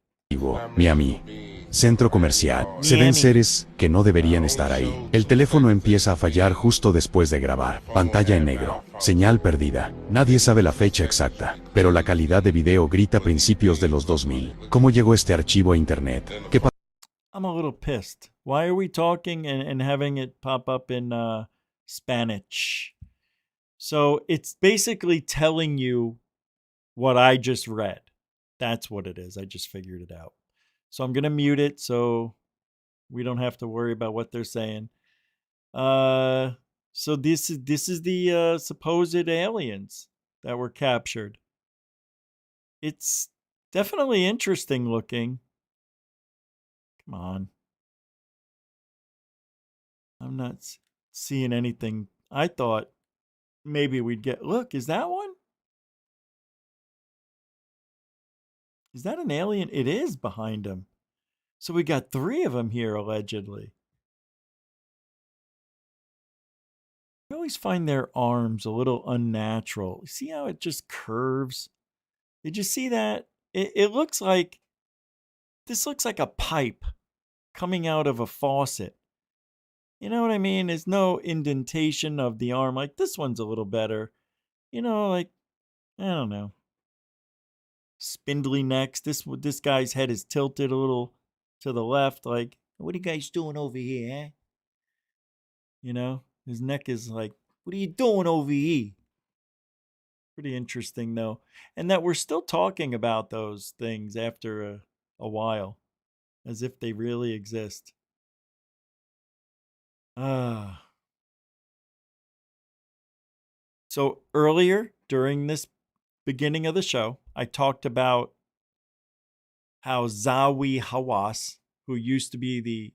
Miami. Centro comercial. Se ven seres que no deberían estar ahí. El teléfono empieza a fallar justo después de grabar. Pantalla en negro. Señal perdida. Nadie sabe la fecha exacta, pero la calidad de video grita principios de los 2000. ¿Cómo llegó este archivo a internet? ¿Qué pasó? I'm a little pissed. Why are we talking and having it pop up in Spanish? So it's basically telling you what I just read. That's what it is. I just figured it out. So I'm going to mute it so we don't have to worry about what they're saying. So this is the supposed aliens that were captured. It's definitely interesting looking. Come on. I'm not seeing anything. I thought maybe we'd get... Look, is that one? Is that an alien? It is behind him. So we got 3 of them here, allegedly. I always find their arms a little unnatural. See how it just curves? Did you see that? It looks like... This looks like a pipe coming out of a faucet. You know what I mean? There's no indentation of the arm. Like, this one's a little better. You know, like, I don't know. Spindly necks. This guy's head is tilted a little to the left. Like, what are you guys doing over here, eh? You know, his neck is like, what are you doing over here? Pretty interesting, though. And that we're still talking about those things after a while, as if they really exist. So earlier during this beginning of the show, I talked about how Zawi Hawass, who used to be the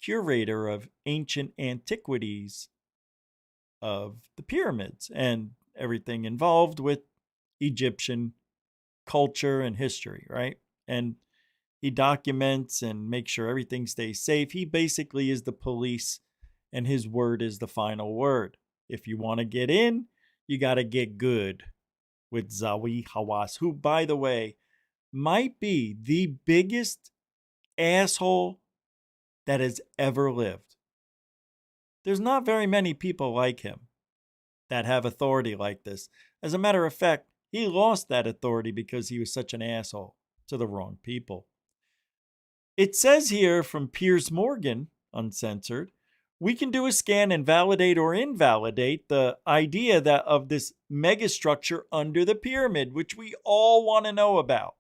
curator of ancient antiquities of the pyramids and everything involved with Egyptian culture and history, right? And he documents and makes sure everything stays safe. He basically is the police, and his word is the final word. If you want to get in, you got to get good with Zawi Hawass, who, by the way, might be the biggest asshole that has ever lived. There's not very many people like him that have authority like this. As a matter of fact, he lost that authority because he was such an asshole to the wrong people. It says here from Piers Morgan, uncensored, we can do a scan and validate or invalidate the idea that of this megastructure under the pyramid, which we all want to know about.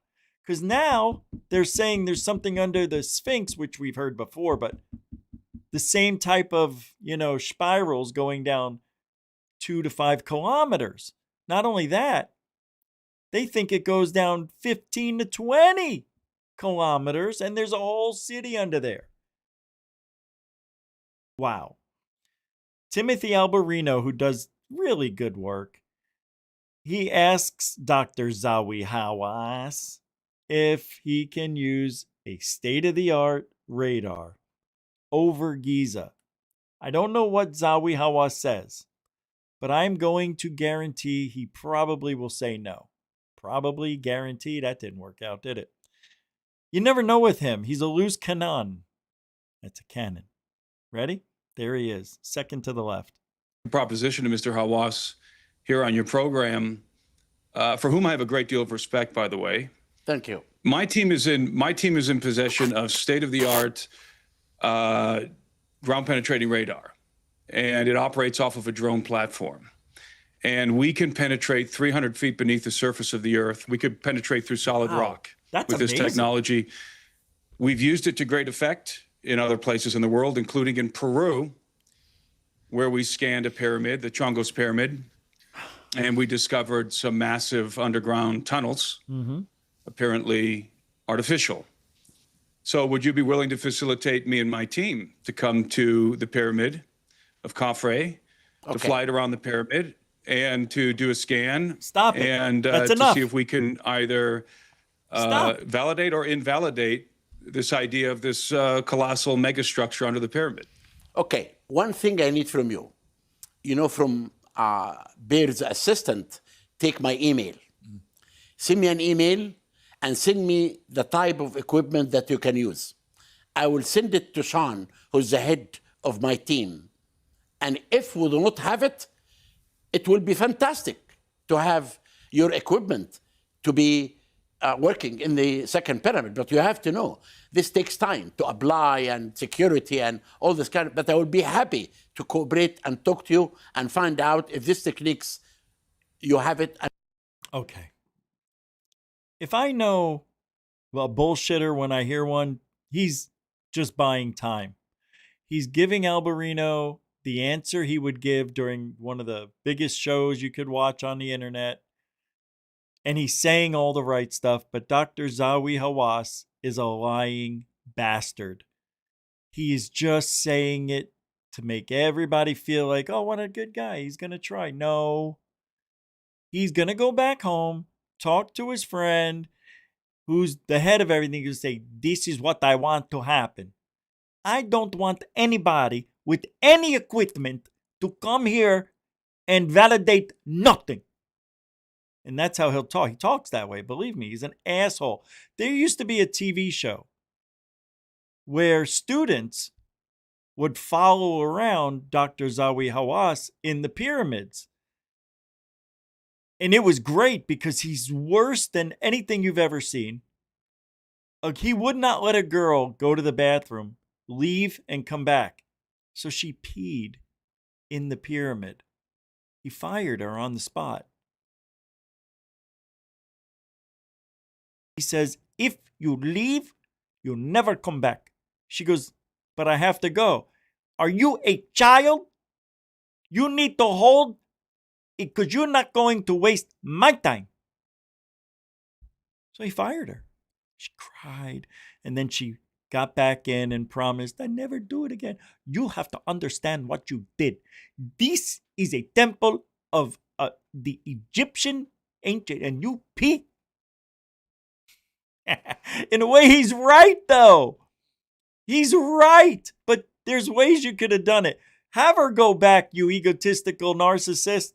Because now they're saying there's something under the Sphinx, which we've heard before, but the same type of, spirals going down 2 to 5 kilometers. Not only that, they think it goes down 15 to 20 kilometers, and there's a whole city under there. Wow. Timothy Alberino, who does really good work, he asks Dr. Zawi Hawass if he can use a state-of-the-art radar over Giza. I don't know what Zawi Hawass says, but I'm going to guarantee he probably will say no. Probably guarantee. That didn't work out, did it? You never know with him. He's a loose cannon. That's a cannon. Ready? There he is, second to the left. Proposition to Mr. Hawass here on your program, for whom I have a great deal of respect, by the way. Thank you. My team is in possession of state-of-the-art ground-penetrating radar, and it operates off of a drone platform. And we can penetrate 300 feet beneath the surface of the Earth. We could penetrate through solid rock with this technology. We've used it to great effect in other places in the world, including in Peru, where we scanned a pyramid, the Chongos Pyramid, and we discovered some massive underground tunnels, apparently artificial. So would you be willing to facilitate me and my team to come to the pyramid of Khafre, to fly it around the pyramid, and to do a scan? Stop it. And That's to enough. see if we can either validate or invalidate this idea of this colossal megastructure under the pyramid. Okay, one thing I need from you, from Bear's assistant, take my email. Send me an email and send me the type of equipment that you can use. I will send it to Sean, who's the head of my team. And if we do not have it, it will be fantastic to have your equipment to be working in the second pyramid. But you have to know, this takes time to apply and security and all this kind of, but I will be happy to cooperate and talk to you and find out if these techniques, you have it. Okay. If I know a bullshitter when I hear one, he's just buying time. He's giving Alberino the answer he would give during one of the biggest shows you could watch on the internet. And he's saying all the right stuff, but Dr. Zawi Hawass is a lying bastard. He is just saying it to make everybody feel like, oh, what a good guy. He's going to try. No. He's going to go back home, talk to his friend, who's the head of everything, and say, this is what I want to happen. I don't want anybody with any equipment to come here and validate nothing. And that's how he'll talk. He talks that way. Believe me, he's an asshole. There used to be a TV show where students would follow around Dr. Zawi Hawass in the pyramids. And it was great because he's worse than anything you've ever seen. He would not let a girl go to the bathroom, leave, and come back. So she peed in the pyramid. He fired her on the spot. He says, if you leave, you'll never come back. She goes, but I have to go. Are you a child? You need to hold it because you're not going to waste my time. So he fired her. She cried. And then she got back in and promised, I'd never do it again. You have to understand what you did. This is a temple of the Egyptian ancient, and you pee. In a way, he's right, though. He's right. But there's ways you could have done it. Have her go back, you egotistical narcissist.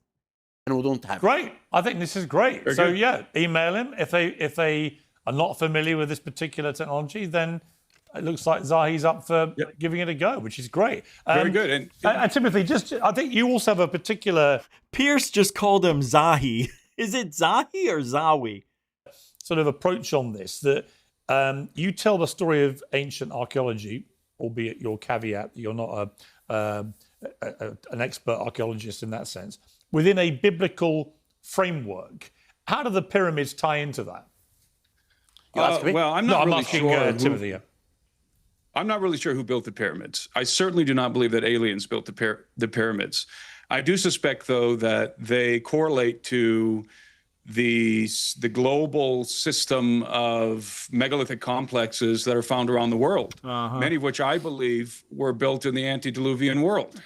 And we don't have Great. I think this is great. Very so, good. yeah, email him. If they are not familiar with this particular technology, then it looks like Zahi's up for giving it a go, which is great. Very good. And Timothy, I think you also have a particular... Pierce just called him Zahi. Is it Zahi or Zawi? Sort of approach on this, that you tell the story of ancient archaeology, albeit your caveat that you're not an expert archaeologist in that sense, within a biblical framework. How do the pyramids tie into that? Well, I'm not really sure. Timothy. I'm not really sure who built the pyramids. I certainly do not believe that aliens built the pyramids. I do suspect, though, that they correlate to the global system of megalithic complexes that are found around the world, many of which I believe were built in the antediluvian world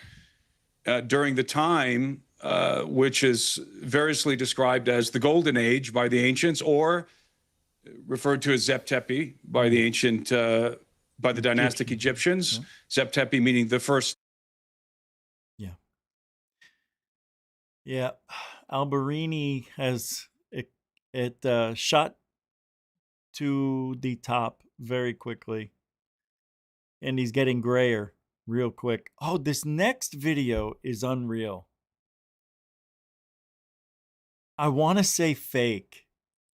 during the time which is variously described as the Golden Age by the ancients, or referred to as Zep Tepi by the ancient, by the dynastic Egyptians. Zep Tepi meaning the first. Yeah. Alberini has it shot to the top very quickly. And he's getting grayer real quick. Oh, this next video is unreal. I want to say fake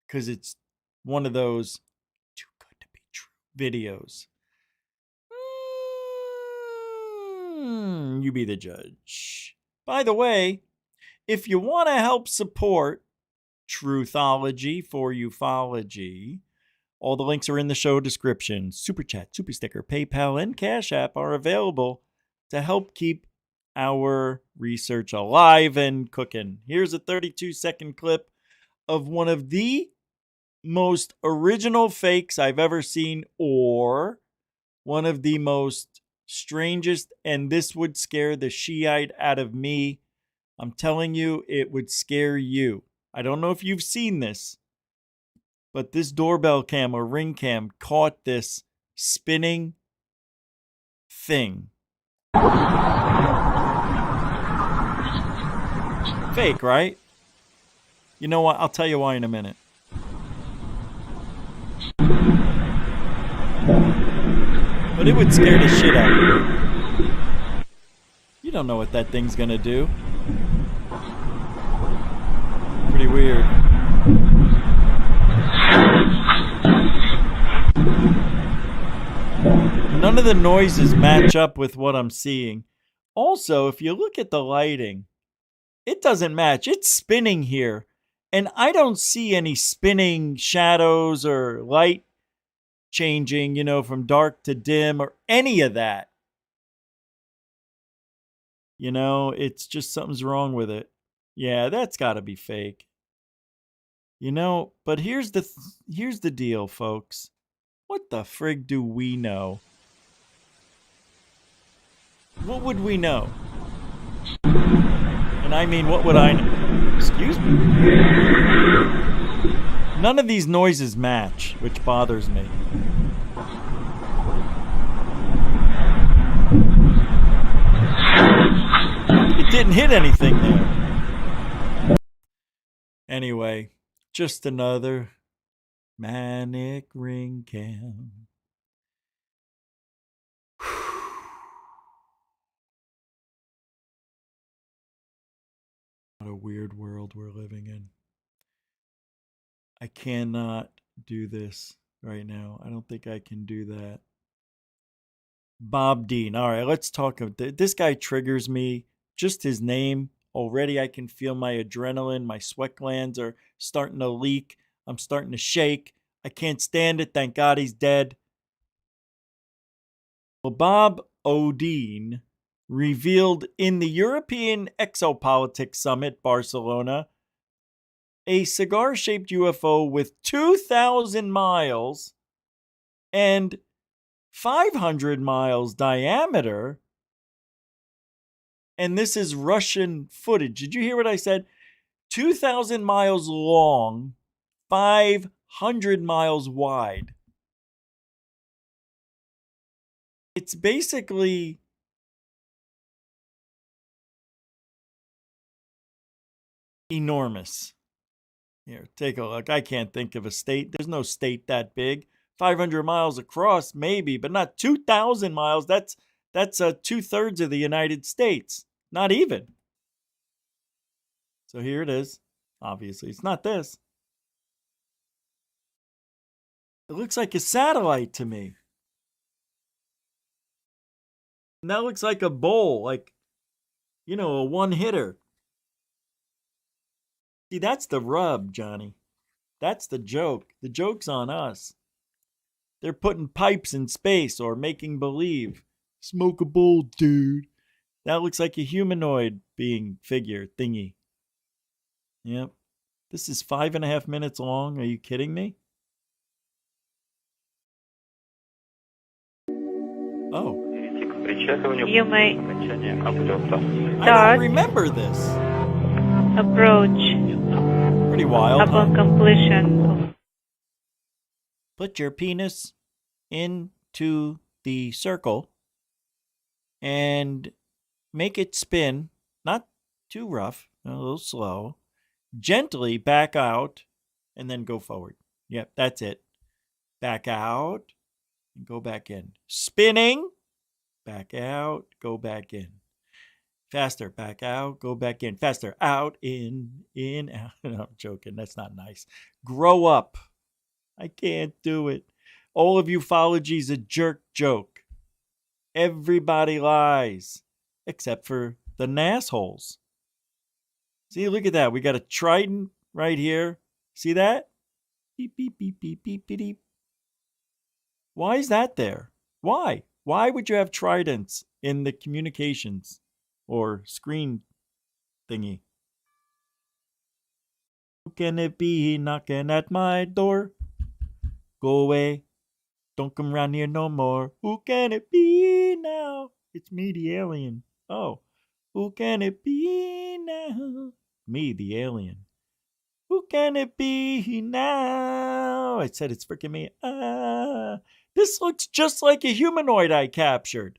because it's one of those too good to be true videos. You be the judge. By the way, if you want to help support Truthology for ufology, all the links are in the show description. Super Chat, Super Sticker, PayPal, and Cash App are available to help keep our research alive and cooking. Here's a 32-second clip of one of the most original fakes I've ever seen, or one of the most strangest, and this would scare the Shiite out of me. I'm telling you, it would scare you. I don't know if you've seen this, but this doorbell cam or ring cam caught this spinning thing. Fake, right? You know what? I'll tell you why in a minute. But it would scare the shit out of you. You don't know what that thing's gonna do. Pretty weird. None of the noises match up with what I'm seeing. Also, if you look at the lighting, it doesn't match. It's spinning here. And I don't see any spinning shadows or light changing, from dark to dim or any of that. It's just something's wrong with it. Yeah, that's got to be fake. But here's the deal, folks. What the frig do we know? What would we know? And I mean, what would I know? Excuse me. None of these noises match, which bothers me. It didn't hit anything there. Anyway, just another manic ring cam. What a weird world we're living in. I cannot do this right now. I don't think I can do that. Bob Dean. All right, let's talk. This guy triggers me. Just his name. Already I can feel my adrenaline. My sweat glands are starting to leak. I'm starting to shake. I can't stand it. Thank God he's dead. Well, Bob Odin revealed in the European Exopolitics Summit, Barcelona, a cigar-shaped UFO with 2,000 miles and 500 miles diameter. And this is Russian footage. Did you hear what I said? 2,000 miles long, 500 miles wide. It's basically enormous. Here, take a look. I can't think of a state. There's no state that big. 500 miles across, maybe, but not 2,000 miles. That's 2/3 of the United States. Not even. So here it is. Obviously, it's not this. It looks like a satellite to me. And that looks like a bowl, like, a one-hitter. See, that's the rub, Johnny. That's the joke. The joke's on us. They're putting pipes in space or making believe. Smoke a bowl, dude. That looks like a humanoid being figure thingy. Yep. This is 5.5 minutes long. Are you kidding me? Oh. You may I don't remember this. Approach. Pretty wild. Upon completion. Put your penis into the circle and make it spin. Not too rough, a little slow. Gently back out and then go forward. Yep, that's it. Back out and go back in. Spinning. Back out, go back in. Faster, back out, go back in. Faster, out, in, out. No, I'm joking. That's not nice. Grow up. I can't do it. All of ufology's a jerk joke. Everybody lies. Except for the nassholes. See, look at that. We got a trident right here. See that? Beep, beep, beep, beep, beep, beep, beep. Why is that there? Why? Why would you have tridents in the communications or screen thingy? Who can it be knocking at my door? Go away. Don't come around here no more. Who can it be now? It's me, the alien. Oh. Who can it be now? Me, the alien. Who can it be now? I said it's freaking me. This looks just like a humanoid I captured.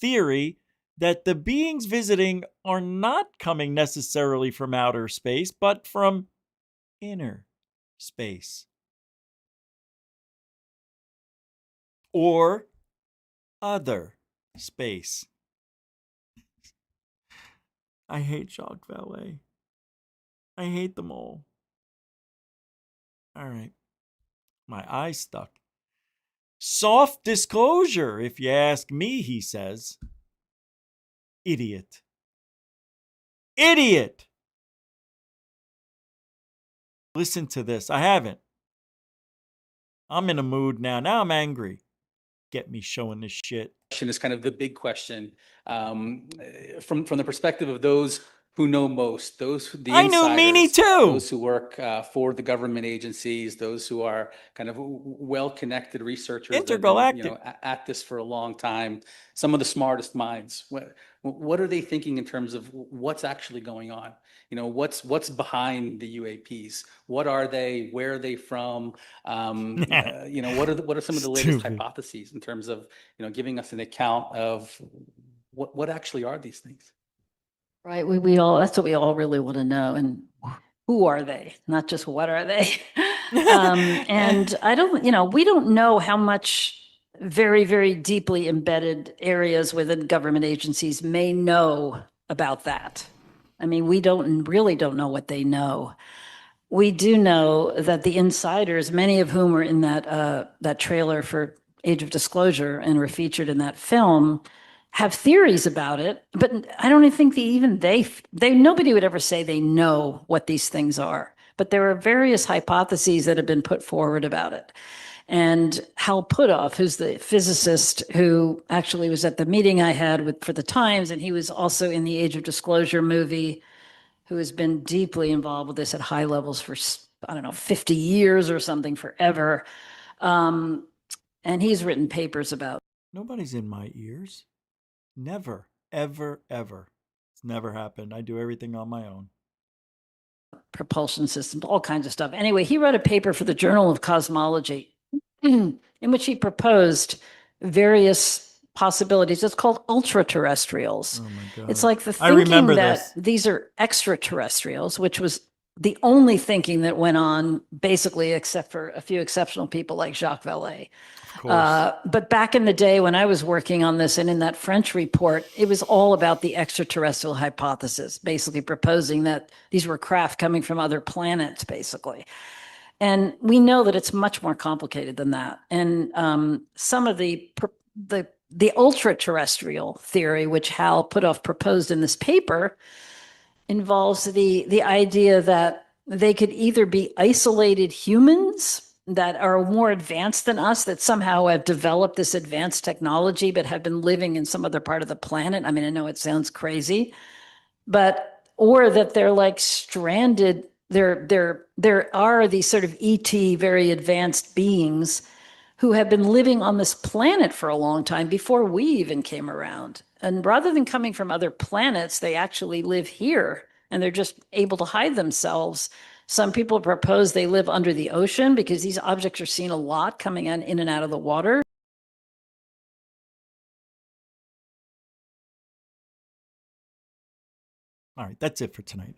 theory that the beings visiting are not coming necessarily from outer space, but from inner space. Or other space. I hate Jacques Vallée. I hate them all. All right. My eye's stuck. Soft disclosure, if you ask me, he says. Idiot. Idiot! Listen to this. I haven't. I'm in a mood now. Now I'm angry. Get me showing this shit. Is kind of the big question from the perspective of those who know most, the I knew Meanie too. Those who work for the government agencies, those who are kind of well-connected researchers, Intergalactic. that have been, at this for a long time. Some of the smartest minds. What are they thinking in terms of what's actually going on? What's behind the UAPs? What are they? Where are they from? What are some of the latest hypotheses in terms of giving us an account of what actually are these things? Right. We all, that's what we all really want to know. And who are they? Not just what are they? And we don't know how much very, very deeply embedded areas within government agencies may know about that. I mean, we really don't know what they know. We do know that the insiders, many of whom were in that trailer for Age of Disclosure and were featured in that film, have theories about it, but I don't even think nobody would ever say they know what these things are. But there are various hypotheses that have been put forward about it. And Hal Puthoff, who's the physicist who actually was at the meeting I had for the Times, and he was also in the Age of Disclosure movie, who has been deeply involved with this at high levels for, 50 years or something, forever. And he's written papers about. Nobody's in my ears. Never, ever, ever. It's never happened. I do everything on my own. Propulsion systems, all kinds of stuff. Anyway, he wrote a paper for the Journal of Cosmology in which he proposed various possibilities. It's called ultra-terrestrials. Oh my God. It's like the thinking that these are extraterrestrials, which was the only thinking that went on, basically, except for a few exceptional people like Jacques Vallée. But back in the day when I was working on this and in that French report, it was all about the extraterrestrial hypothesis, basically proposing that these were craft coming from other planets, basically. And we know that it's much more complicated than that. And some of the ultra-terrestrial theory, which Hal Puthoff proposed in this paper, involves the idea that they could either be isolated humans that are more advanced than us, that somehow have developed this advanced technology but have been living in some other part of the planet. I mean, I know it sounds crazy, or that they're like stranded. There are these sort of ET, very advanced beings who have been living on this planet for a long time before we even came around. And rather than coming from other planets, they actually live here and they're just able to hide themselves. Some people propose they live under the ocean because these objects are seen a lot coming in and out of the water. All right, that's it for tonight.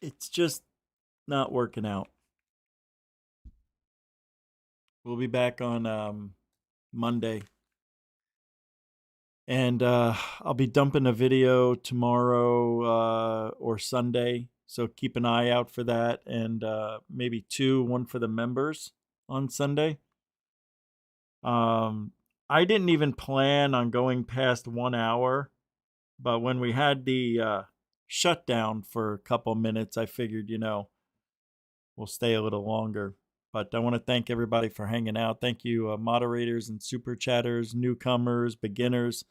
It's just not working out. We'll be back on Monday. And I'll be dumping a video tomorrow or Sunday. So keep an eye out for that. And maybe one for the members on Sunday. I didn't even plan on going past 1 hour. But when we had the shutdown for a couple minutes, I figured, we'll stay a little longer. But I want to thank everybody for hanging out. Thank you, moderators and super chatters, newcomers, beginners,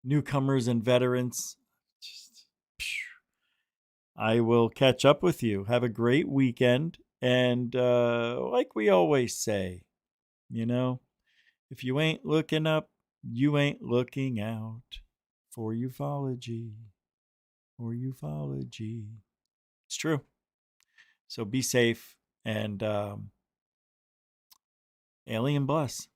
and veterans. I will catch up with you. Have a great weekend. And like we always say, if you ain't looking up, you ain't looking out for ufology. It's true. So be safe and Alien bless.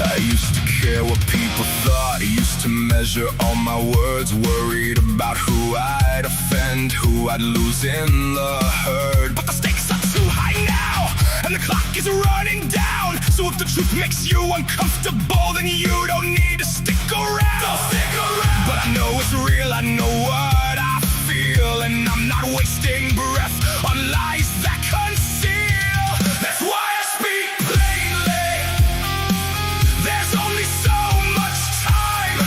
I used to care what people thought. I used to measure all my words, worried about who I'd offend, who I'd lose in the herd. But the stakes are too high now, and the clock is running down. So if the truth makes you uncomfortable, then you don't need to stick around. Don't stick around. But I know it's real, I know what I feel, and I'm not wasting breath on lies that conceal. That's why I speak plainly. There's only so much time,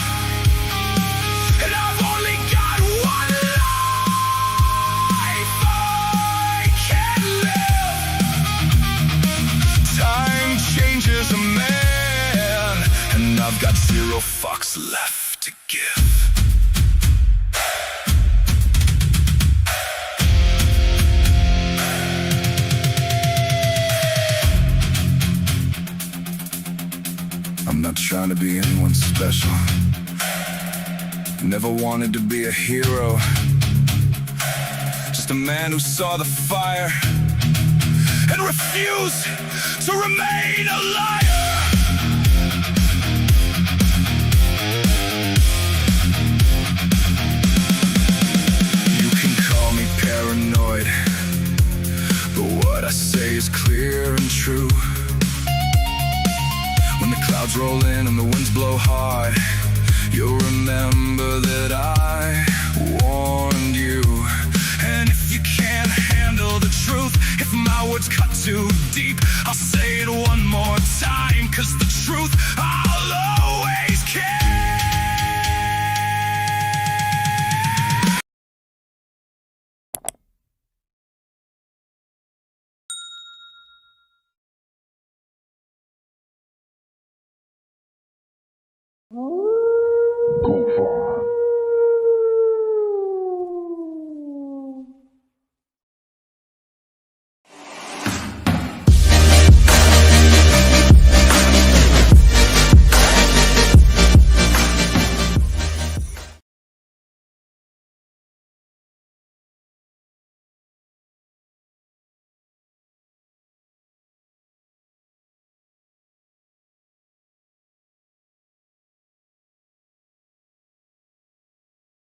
and I've only got one life I can live. Time changes a man, and I've got 0 fucks left to give. I'm not trying to be anyone special. Never wanted to be a hero. Just a man who saw the fire and refused to remain a liar. You can call me paranoid, but what I say is clear and true. When the clouds roll in and the winds blow hard, you'll remember that I warned you. And if you can't handle the truth, if my words cut too deep, I'll say it one more time, 'cause the truth I